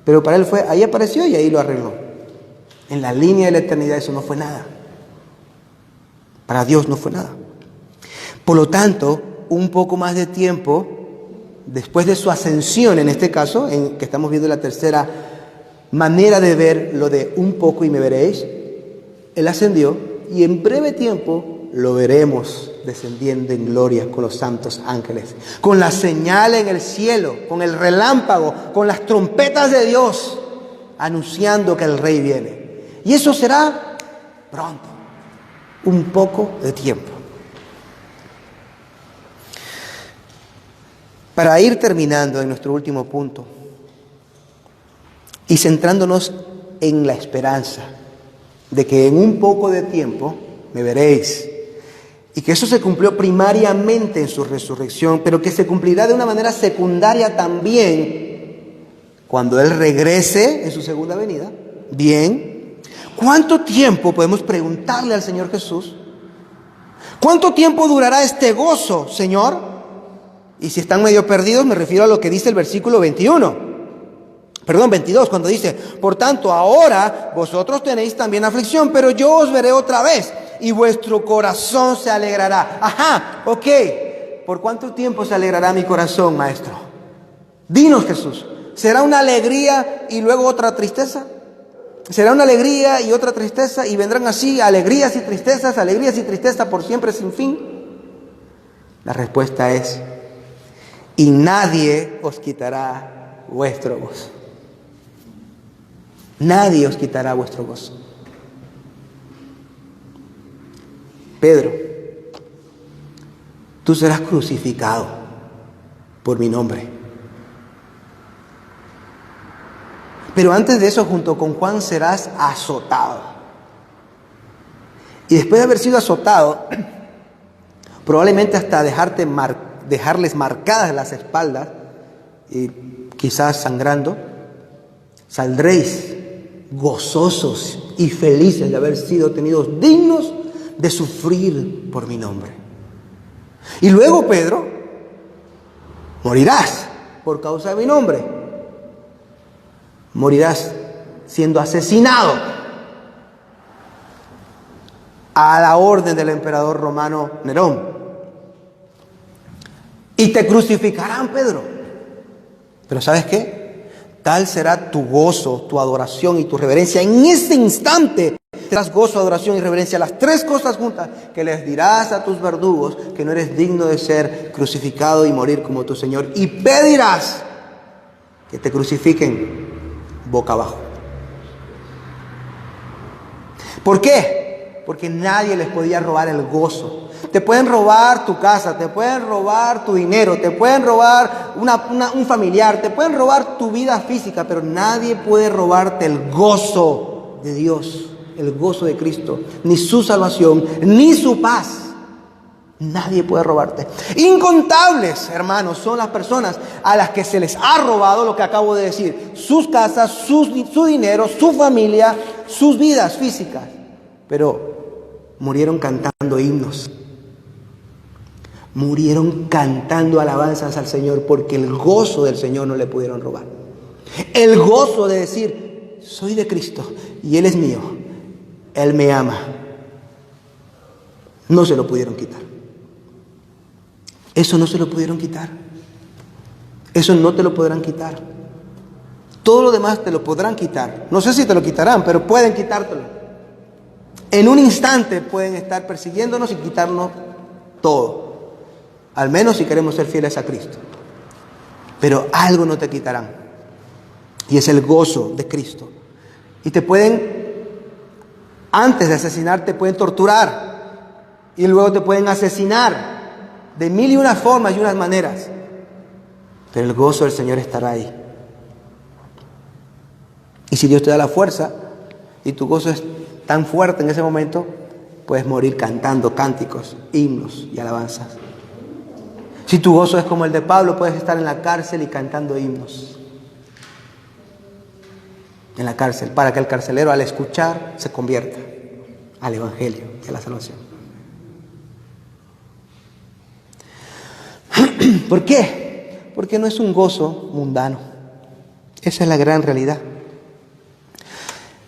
Pero para Él fue, ahí apareció y ahí lo arregló. En la línea de la eternidad eso no fue nada. Para Dios no fue nada. Por lo tanto, un poco más de tiempo, después de su ascensión, en este caso, en que estamos viendo la tercera manera de ver lo de un poco y me veréis, Él ascendió y en breve tiempo lo veremos descendiendo en gloria con los santos ángeles, con la señal en el cielo, con el relámpago, con las trompetas de Dios, anunciando que el Rey viene. Y eso será pronto, un poco de tiempo. Para ir terminando en nuestro último punto y centrándonos en la esperanza de que en un poco de tiempo me veréis, y que eso se cumplió primariamente en su resurrección, pero que se cumplirá de una manera secundaria también cuando Él regrese en su segunda venida. Bien, ¿cuánto tiempo podemos preguntarle al Señor Jesús? ¿Cuánto tiempo durará este gozo, Señor? Y si están medio perdidos, me refiero a lo que dice el versículo 22, cuando dice, por tanto, ahora vosotros tenéis también aflicción, pero yo os veré otra vez, y vuestro corazón se alegrará. Ajá, ok. ¿Por cuánto tiempo se alegrará mi corazón, Maestro? Dinos, Jesús. ¿Será una alegría y luego otra tristeza? ¿Será una alegría y otra tristeza? ¿Y vendrán así alegrías y tristezas por siempre sin fin? La respuesta es, y nadie os quitará vuestro gozo. Nadie os quitará vuestro gozo. Pedro, tú serás crucificado por mi nombre. Pero antes de eso, junto con Juan, serás azotado. Y después de haber sido azotado, probablemente hasta dejarles marcadas las espaldas, y quizás sangrando, saldréis gozosos y felices de haber sido tenidos dignos de sufrir por mi nombre. Y luego, Pedro, morirás por causa de mi nombre. Morirás siendo asesinado a la orden del emperador romano Nerón. Y te crucificarán, Pedro. Pero ¿sabes qué? Tal será tu gozo, tu adoración y tu reverencia. En ese instante tendrás gozo, adoración y reverencia, las tres cosas juntas, que les dirás a tus verdugos que no eres digno de ser crucificado y morir como tu Señor. Y pedirás que te crucifiquen boca abajo. ¿Por qué? Porque nadie les podía robar el gozo. Te pueden robar tu casa, te pueden robar tu dinero, te pueden robar un familiar, te pueden robar tu vida física, pero nadie puede robarte el gozo de Dios, el gozo de Cristo, ni su salvación, ni su paz, nadie puede robarte. Incontables, hermanos, son las personas a las que se les ha robado lo que acabo de decir: sus casas, su dinero, su familia, sus vidas físicas. Pero murieron cantando himnos. Murieron cantando alabanzas al Señor, porque el gozo del Señor no le pudieron robar. El gozo de decir: soy de Cristo y Él es mío, Él me ama, no se lo pudieron quitar. Eso no se lo pudieron quitar. Eso no te lo podrán quitar. Todo lo demás te lo podrán quitar. No sé si te lo quitarán, pero pueden quitártelo. En un instante pueden estar persiguiéndonos y quitarnos todo. Al menos si queremos ser fieles a Cristo. Pero algo no te quitarán. Y es el gozo de Cristo. Y te pueden, antes de asesinarte, pueden torturar. Y luego te pueden asesinar. De mil y unas formas y unas maneras. Pero el gozo del Señor estará ahí. Y si Dios te da la fuerza y tu gozo es tan fuerte en ese momento, puedes morir cantando cánticos, himnos y alabanzas. Si tu gozo es como el de Pablo, puedes estar en la cárcel y cantando himnos. En la cárcel, para que el carcelero al escuchar se convierta al Evangelio y a la salvación. ¿Por qué? Porque no es un gozo mundano. Esa es la gran realidad.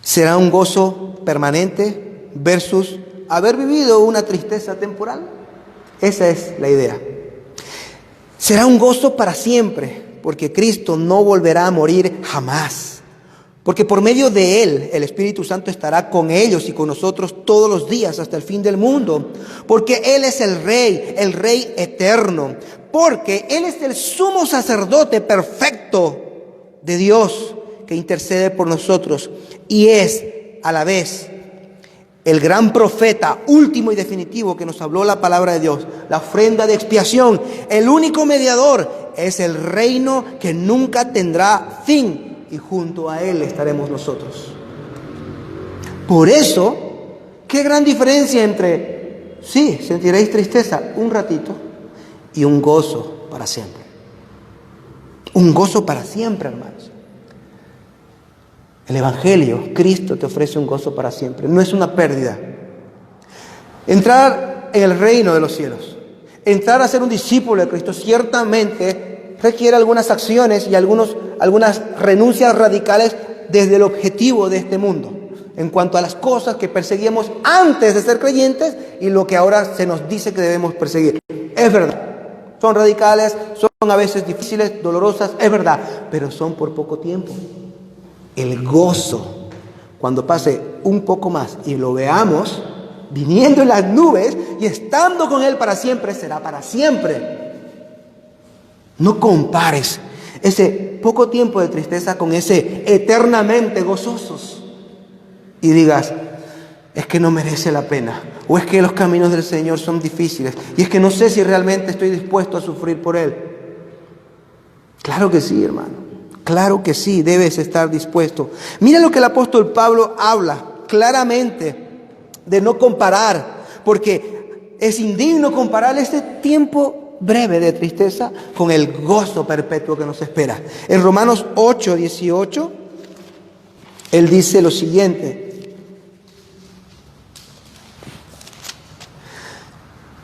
Será un gozo permanente versus haber vivido una tristeza temporal. Esa es la idea. Será un gozo para siempre, porque Cristo no volverá a morir jamás. Porque por medio de Él, el Espíritu Santo estará con ellos y con nosotros todos los días hasta el fin del mundo. Porque Él es el Rey eterno. Porque Él es el sumo sacerdote perfecto de Dios que intercede por nosotros. Y es a la vez el gran profeta último y definitivo que nos habló la palabra de Dios. La ofrenda de expiación. El único mediador es el reino que nunca tendrá fin. Y junto a Él estaremos nosotros. Por eso, qué gran diferencia entre, sí, sentiréis tristeza un ratito y un gozo para siempre. Un gozo para siempre, hermanos. El Evangelio, Cristo te ofrece un gozo para siempre. No es una pérdida. Entrar en el reino de los cielos, entrar a ser un discípulo de Cristo, ciertamente requiere algunas acciones y algunas renuncias radicales desde el objetivo de este mundo, en cuanto a las cosas que perseguíamos antes de ser creyentes y lo que ahora se nos dice que debemos perseguir. Es verdad, son radicales, son a veces difíciles, dolorosas, es verdad, pero son por poco tiempo. El gozo, cuando pase un poco más y lo veamos viniendo en las nubes y estando con Él para siempre, será para siempre. No compares ese poco tiempo de tristeza con ese eternamente gozosos. Y digas, es que no merece la pena. O es que los caminos del Señor son difíciles. Y es que no sé si realmente estoy dispuesto a sufrir por Él. Claro que sí, hermano. Claro que sí, debes estar dispuesto. Mira lo que el apóstol Pablo habla claramente de no comparar. Porque es indigno comparar este tiempo breve de tristeza con el gozo perpetuo que nos espera. En Romanos 8:18, él dice lo siguiente: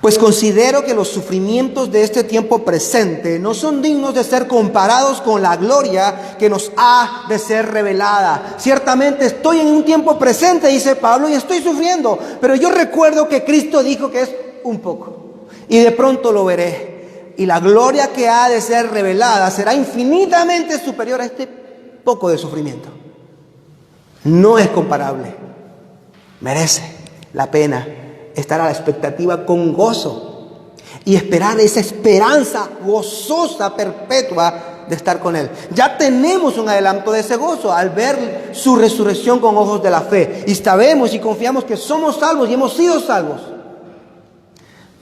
pues considero que los sufrimientos de este tiempo presente no son dignos de ser comparados con la gloria que nos ha de ser revelada. Ciertamente estoy en un tiempo presente, dice Pablo, y estoy sufriendo, pero yo recuerdo que Cristo dijo que es un poco. Y de pronto lo veré. Y la gloria que ha de ser revelada será infinitamente superior a este poco de sufrimiento. No es comparable. Merece la pena estar a la expectativa con gozo. Y esperar esa esperanza gozosa, perpetua de estar con Él. Ya tenemos un adelanto de ese gozo al ver su resurrección con ojos de la fe. Y sabemos y confiamos que somos salvos y hemos sido salvos.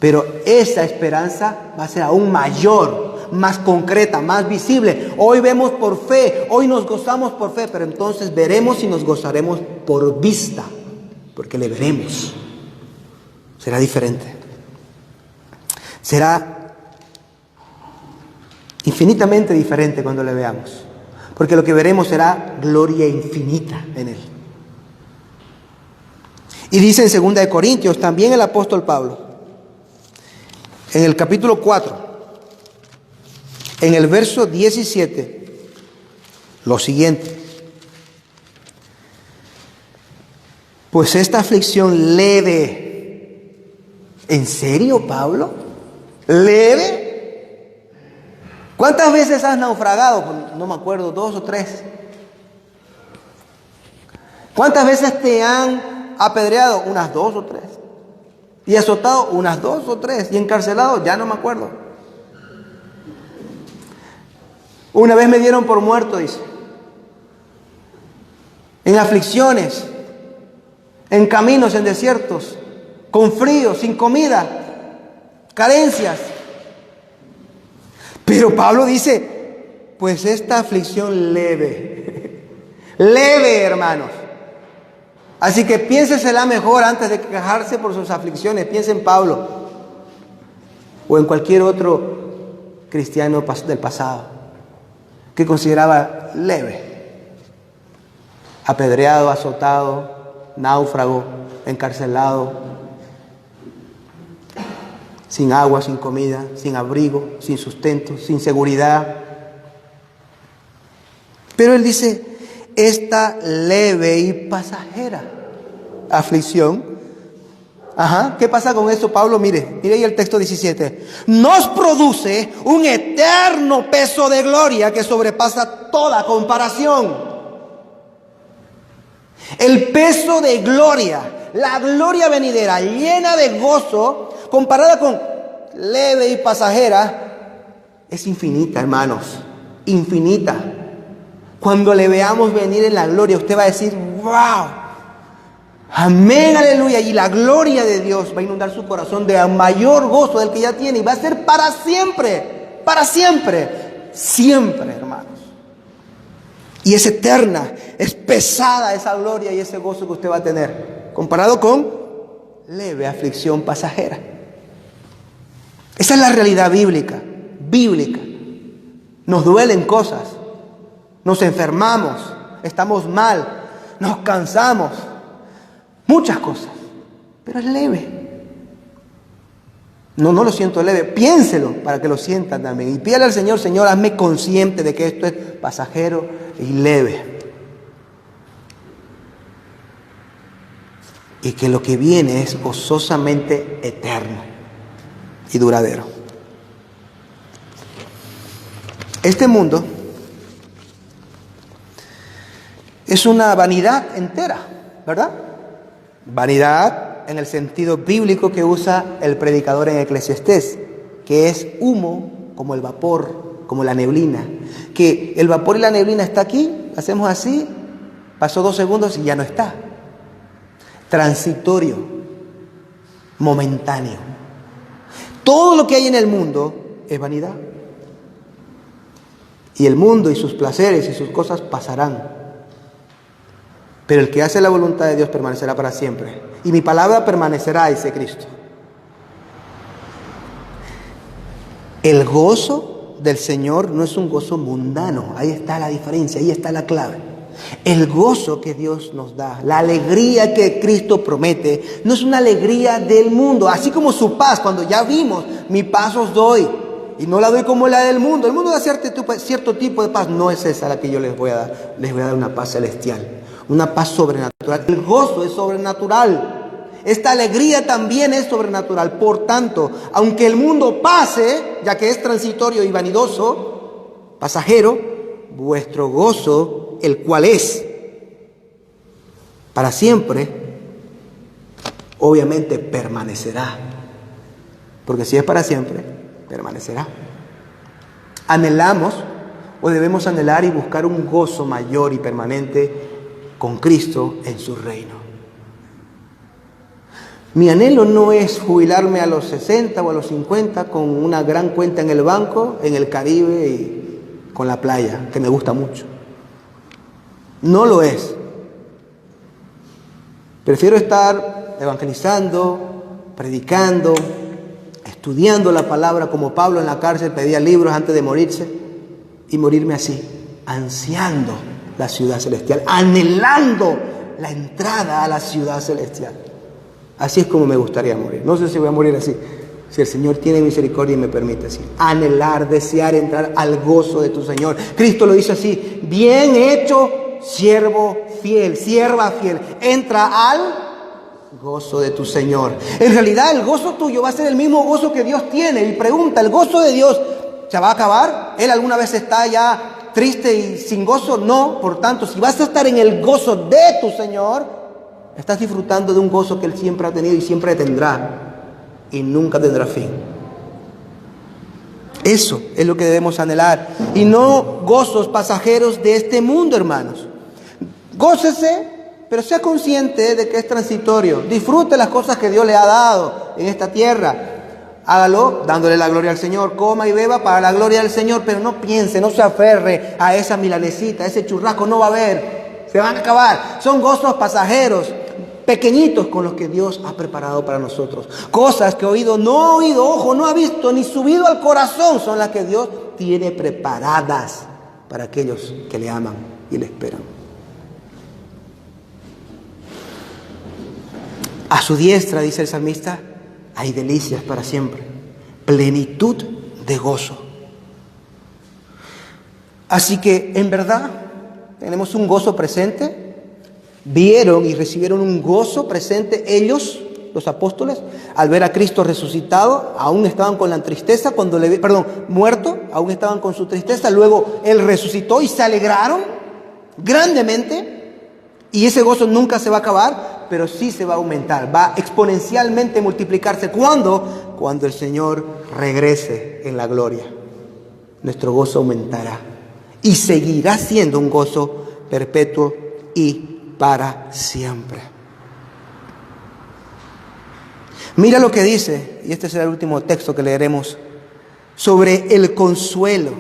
Pero esa esperanza va a ser aún mayor, más concreta, más visible. Hoy vemos por fe, hoy nos gozamos por fe, pero entonces veremos y nos gozaremos por vista, porque le veremos. Será diferente. Será infinitamente diferente cuando le veamos, porque lo que veremos será gloria infinita en Él. Y dice en 2 de Corintios, también el apóstol Pablo, en el capítulo 4, en el verso 17, lo siguiente: pues esta aflicción leve. ¿En serio, Pablo? ¿Leve? ¿Cuántas veces has naufragado? Pues no me acuerdo, 2 o 3. ¿Cuántas veces te han apedreado? Unas 2 o 3. Y azotado unas 2 o 3. Y encarcelado, ya no me acuerdo. Una vez me dieron por muerto, dice. En aflicciones, en caminos, en desiertos, con frío, sin comida, carencias. Pero Pablo dice, pues esta aflicción leve. Leve, hermanos. Así que piénsesela mejor antes de quejarse por sus aflicciones. Piense en Pablo o en cualquier otro cristiano del pasado que consideraba leve. Apedreado, azotado, náufrago, encarcelado, sin agua, sin comida, sin abrigo, sin sustento, sin seguridad. Pero él dice, esta leve y pasajera aflicción. ¿Qué pasa con esto, Pablo? Mire ahí el texto 17. Nos produce un eterno peso de gloria que sobrepasa toda comparación. El peso de gloria, la gloria venidera, llena de gozo, comparada con leve y pasajera, es infinita, hermanos, infinita. Cuando le veamos venir en la gloria, usted va a decir, wow, amén, aleluya. Y la gloria de Dios va a inundar su corazón de mayor gozo del que ya tiene. Y va a ser para siempre, siempre, hermanos. Y es eterna, es pesada esa gloria y ese gozo que usted va a tener, comparado con leve aflicción pasajera. Esa es la realidad bíblica. Nos duelen cosas. Nos enfermamos, estamos mal, nos cansamos, muchas cosas, pero es leve. No lo siento leve, piénselo para que lo sienta también. Y pídale al Señor, Señor, hazme consciente de que esto es pasajero y leve. Y que lo que viene es gozosamente eterno y duradero. Este mundo es una vanidad entera, ¿verdad? Vanidad en el sentido bíblico que usa el predicador en Eclesiastés, que es humo como el vapor, como la neblina. Que el vapor y la neblina está aquí, hacemos así, pasó 2 segundos y ya no está. Transitorio, momentáneo. Todo lo que hay en el mundo es vanidad. Y el mundo y sus placeres y sus cosas pasarán. Pero el que hace la voluntad de Dios permanecerá para siempre. Y mi palabra permanecerá, dice Cristo. El gozo del Señor no es un gozo mundano. Ahí está la diferencia, ahí está la clave. El gozo que Dios nos da, la alegría que Cristo promete, no es una alegría del mundo. Así como su paz, cuando ya vimos, mi paz os doy. Y no la doy como la del mundo. El mundo da cierto tipo de paz. No es esa la que yo les voy a dar. Les voy a dar una paz celestial. Una paz sobrenatural. El gozo es sobrenatural. Esta alegría también es sobrenatural. Por tanto, aunque el mundo pase, ya que es transitorio y vanidoso, pasajero, vuestro gozo, el cual es para siempre, obviamente permanecerá. Porque si es para siempre, permanecerá. Anhelamos o debemos anhelar y buscar un gozo mayor y permanente con Cristo en su reino. Mi anhelo no es jubilarme a los 60 o a los 50 con una gran cuenta en el banco, en el Caribe y con la playa, que me gusta mucho. No lo es. Prefiero estar evangelizando, predicando, estudiando la palabra como Pablo en la cárcel pedía libros antes de morirse y morirme así, ansiando la ciudad celestial, anhelando la entrada a la ciudad celestial. Así es como me gustaría morir. No sé si voy a morir así, si el Señor tiene misericordia y me permite así. Anhelar, desear entrar al gozo de tu Señor. Cristo lo dice así: bien hecho, siervo fiel, sierva fiel, entra al gozo de tu Señor. En realidad el gozo tuyo va a ser el mismo gozo que Dios tiene. Y pregunta, ¿el gozo de Dios se va a acabar? ¿Él alguna vez está ya triste y sin gozo? No. Por tanto, si vas a estar en el gozo de tu Señor, estás disfrutando de un gozo que Él siempre ha tenido y siempre tendrá, y nunca tendrá fin. Eso es lo que debemos anhelar, y no gozos pasajeros de este mundo, hermanos. Gócese, pero sea consciente de que es transitorio. Disfrute las cosas que Dios le ha dado en esta tierra. Hágalo dándole la gloria al Señor. Coma y beba para la gloria del Señor, pero no piense, no se aferre a esa milanecita, a ese churrasco. No va a haber, se van a acabar. Son gozos pasajeros, pequeñitos, con los que Dios ha preparado para nosotros. Cosas que oído no ha oído, ojo no ha visto, ni subido al corazón, son las que Dios tiene preparadas para aquellos que le aman y le esperan. A su diestra, dice el salmista, hay delicias para siempre, plenitud de gozo. Así que, en verdad, tenemos un gozo presente. Vieron y recibieron un gozo presente ellos, los apóstoles, al ver a Cristo resucitado. Aún estaban con la tristeza cuando muerto, aún estaban con su tristeza. Luego Él resucitó y se alegraron grandemente. Y ese gozo nunca se va a acabar, pero sí se va a aumentar, va a exponencialmente multiplicarse. ¿Cuándo? Cuando el Señor regrese en la gloria. Nuestro gozo aumentará y seguirá siendo un gozo perpetuo y para siempre. Mira lo que dice, y este será el último texto que leeremos, sobre el consuelo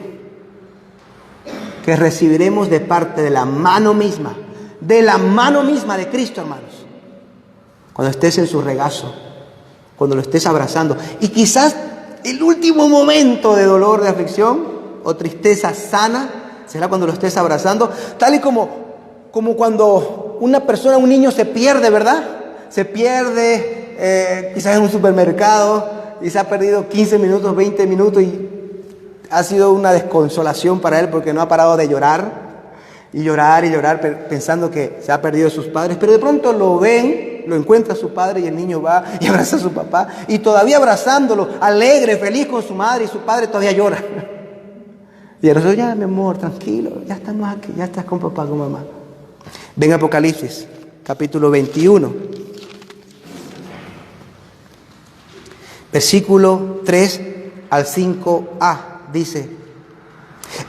que recibiremos de parte de la mano misma de Cristo, hermanos. Cuando estés en su regazo, cuando lo estés abrazando, y quizás el último momento de dolor, de aflicción o tristeza sana será cuando lo estés abrazando, tal y como cuando una persona, un niño se pierde, ¿verdad? Se pierde quizás en un supermercado y se ha perdido 15 minutos, 20 minutos y ha sido una desconsolación para él porque no ha parado de llorar y llorar pensando que se ha perdido sus padres. Pero de pronto lo ven, lo encuentra su padre y el niño va y abraza a su papá y todavía abrazándolo, alegre, feliz con su madre, y su padre todavía llora. Y a nosotros, ya mi amor, tranquilo, ya estamos aquí, ya estás con papá, con mamá. Ven Apocalipsis, capítulo 21, versículo 3 al 5a, dice: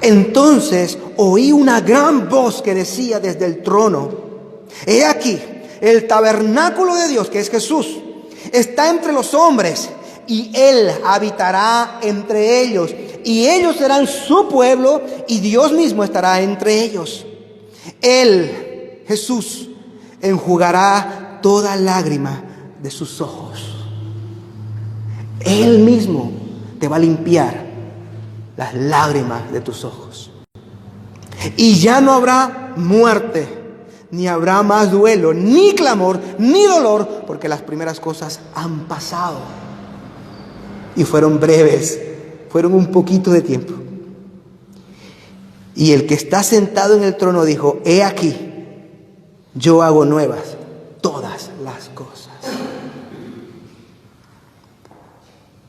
entonces oí una gran voz que decía desde el trono: he aquí, el tabernáculo de Dios, que es Jesús, está entre los hombres, y Él habitará entre ellos, y ellos serán su pueblo, y Dios mismo estará entre ellos. Él, Jesús, enjugará toda lágrima de sus ojos. Él mismo te va a limpiar las lágrimas de tus ojos. Y ya no habrá muerte, ni habrá más duelo, ni clamor, ni dolor, porque las primeras cosas han pasado. Y fueron breves, fueron un poquito de tiempo. Y el que está sentado en el trono dijo: he aquí, yo hago nuevas todas las cosas.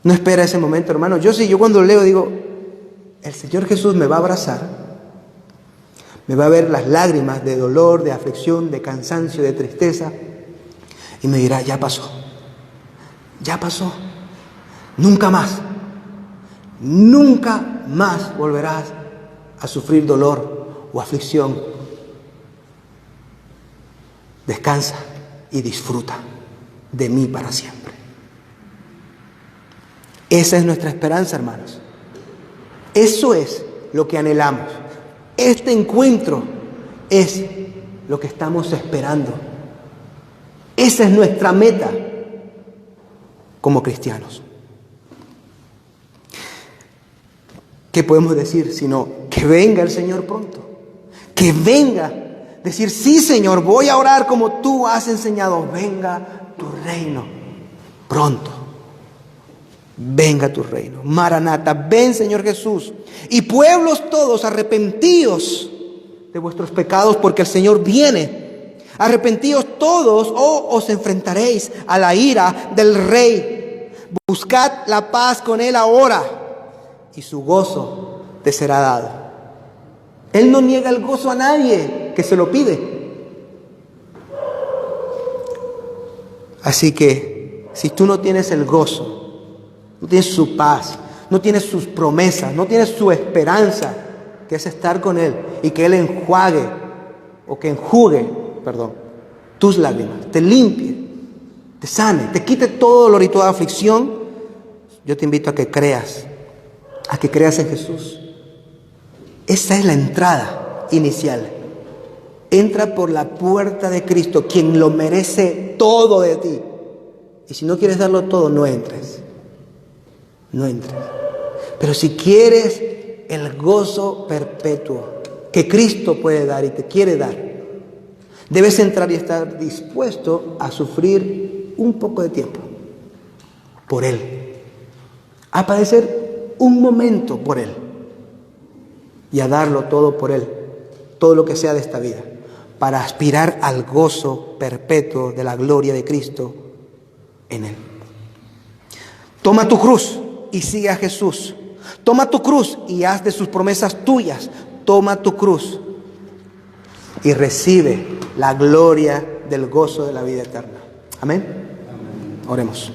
No espera ese momento, hermano. Yo cuando leo digo: el Señor Jesús me va a abrazar, me va a ver las lágrimas de dolor, de aflicción, de cansancio, de tristeza, y me dirá: ya pasó, nunca más volverás a sufrir dolor o aflicción. Descansa y disfruta. de mí para siempre. Esa es nuestra esperanza, hermanos. Eso es lo que anhelamos. Este encuentro es lo que estamos esperando. Esa es nuestra meta como cristianos. ¿Qué podemos decir sino que venga el Señor pronto? Que venga. Decir, sí, Señor, voy a orar como tú has enseñado. Venga tu reino pronto. Venga tu reino. Maranata, ven, Señor Jesús. Y pueblos todos, arrepentíos de vuestros pecados, porque el Señor viene. Arrepentíos todos, o os enfrentaréis a la ira del Rey. Buscad la paz con Él ahora, y su gozo te será dado. Él no niega el gozo a nadie que se lo pide. Así que, si tú no tienes el gozo, no tienes su paz, no tienes sus promesas, no tienes su esperanza, que es estar con Él y que Él enjuague tus lágrimas, te limpie, te sane, te quite todo dolor y toda aflicción, yo te invito a que creas en Jesús. Esa es la entrada inicial. Entra por la puerta de Cristo, quien lo merece todo de ti. Y si no quieres darlo todo, no entres. No entres. Pero si quieres el gozo perpetuo que Cristo puede dar y te quiere dar, debes entrar y estar dispuesto a sufrir un poco de tiempo por Él, a padecer un momento por Él y a darlo todo por Él, todo lo que sea de esta vida, para aspirar al gozo perpetuo de la gloria de Cristo en Él. Toma tu cruz y sigue a Jesús. Toma tu cruz y haz de sus promesas tuyas. Toma tu cruz y recibe la gloria del gozo de la vida eterna. Amén. Oremos.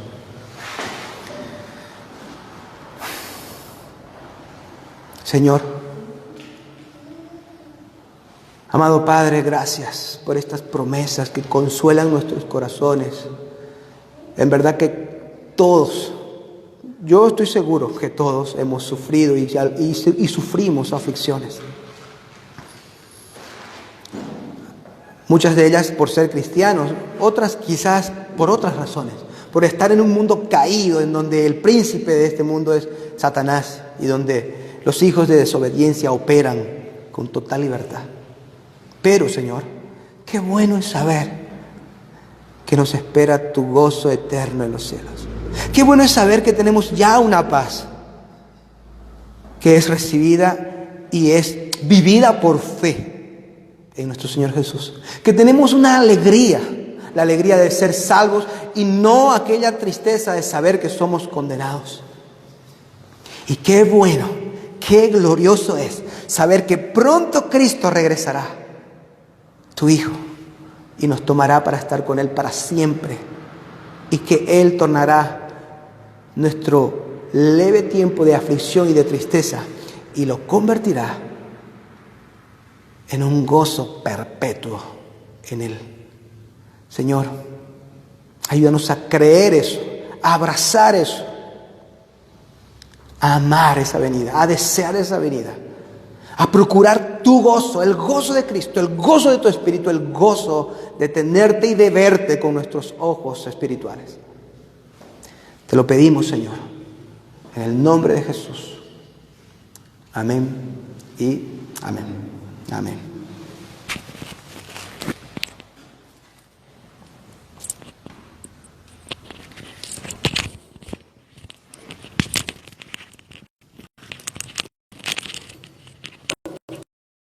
Señor, amado Padre, gracias por estas promesas que consuelan nuestros corazones. En verdad que todos, yo estoy seguro que todos hemos sufrido y sufrimos aflicciones. Muchas de ellas por ser cristianos, otras quizás por otras razones, por estar en un mundo caído en donde el príncipe de este mundo es Satanás y donde los hijos de desobediencia operan con total libertad. Pero, Señor, qué bueno es saber que nos espera tu gozo eterno en los cielos. Qué bueno es saber que tenemos ya una paz que es recibida y es vivida por fe en nuestro Señor Jesús. Que tenemos una alegría, la alegría de ser salvos y no aquella tristeza de saber que somos condenados. Y qué bueno, qué glorioso es saber que pronto Cristo regresará, tu Hijo, y nos tomará para estar con Él para siempre. Y que Él tornará nuestro leve tiempo de aflicción y de tristeza y lo convertirá en un gozo perpetuo en Él. Señor, ayúdanos a creer eso, a abrazar eso, a amar esa venida, a desear esa venida, a procurar tu gozo, el gozo de Cristo, el gozo de tu Espíritu, el gozo de tenerte y de verte con nuestros ojos espirituales. Te lo pedimos, Señor, en el nombre de Jesús. Amén y amén. Amén.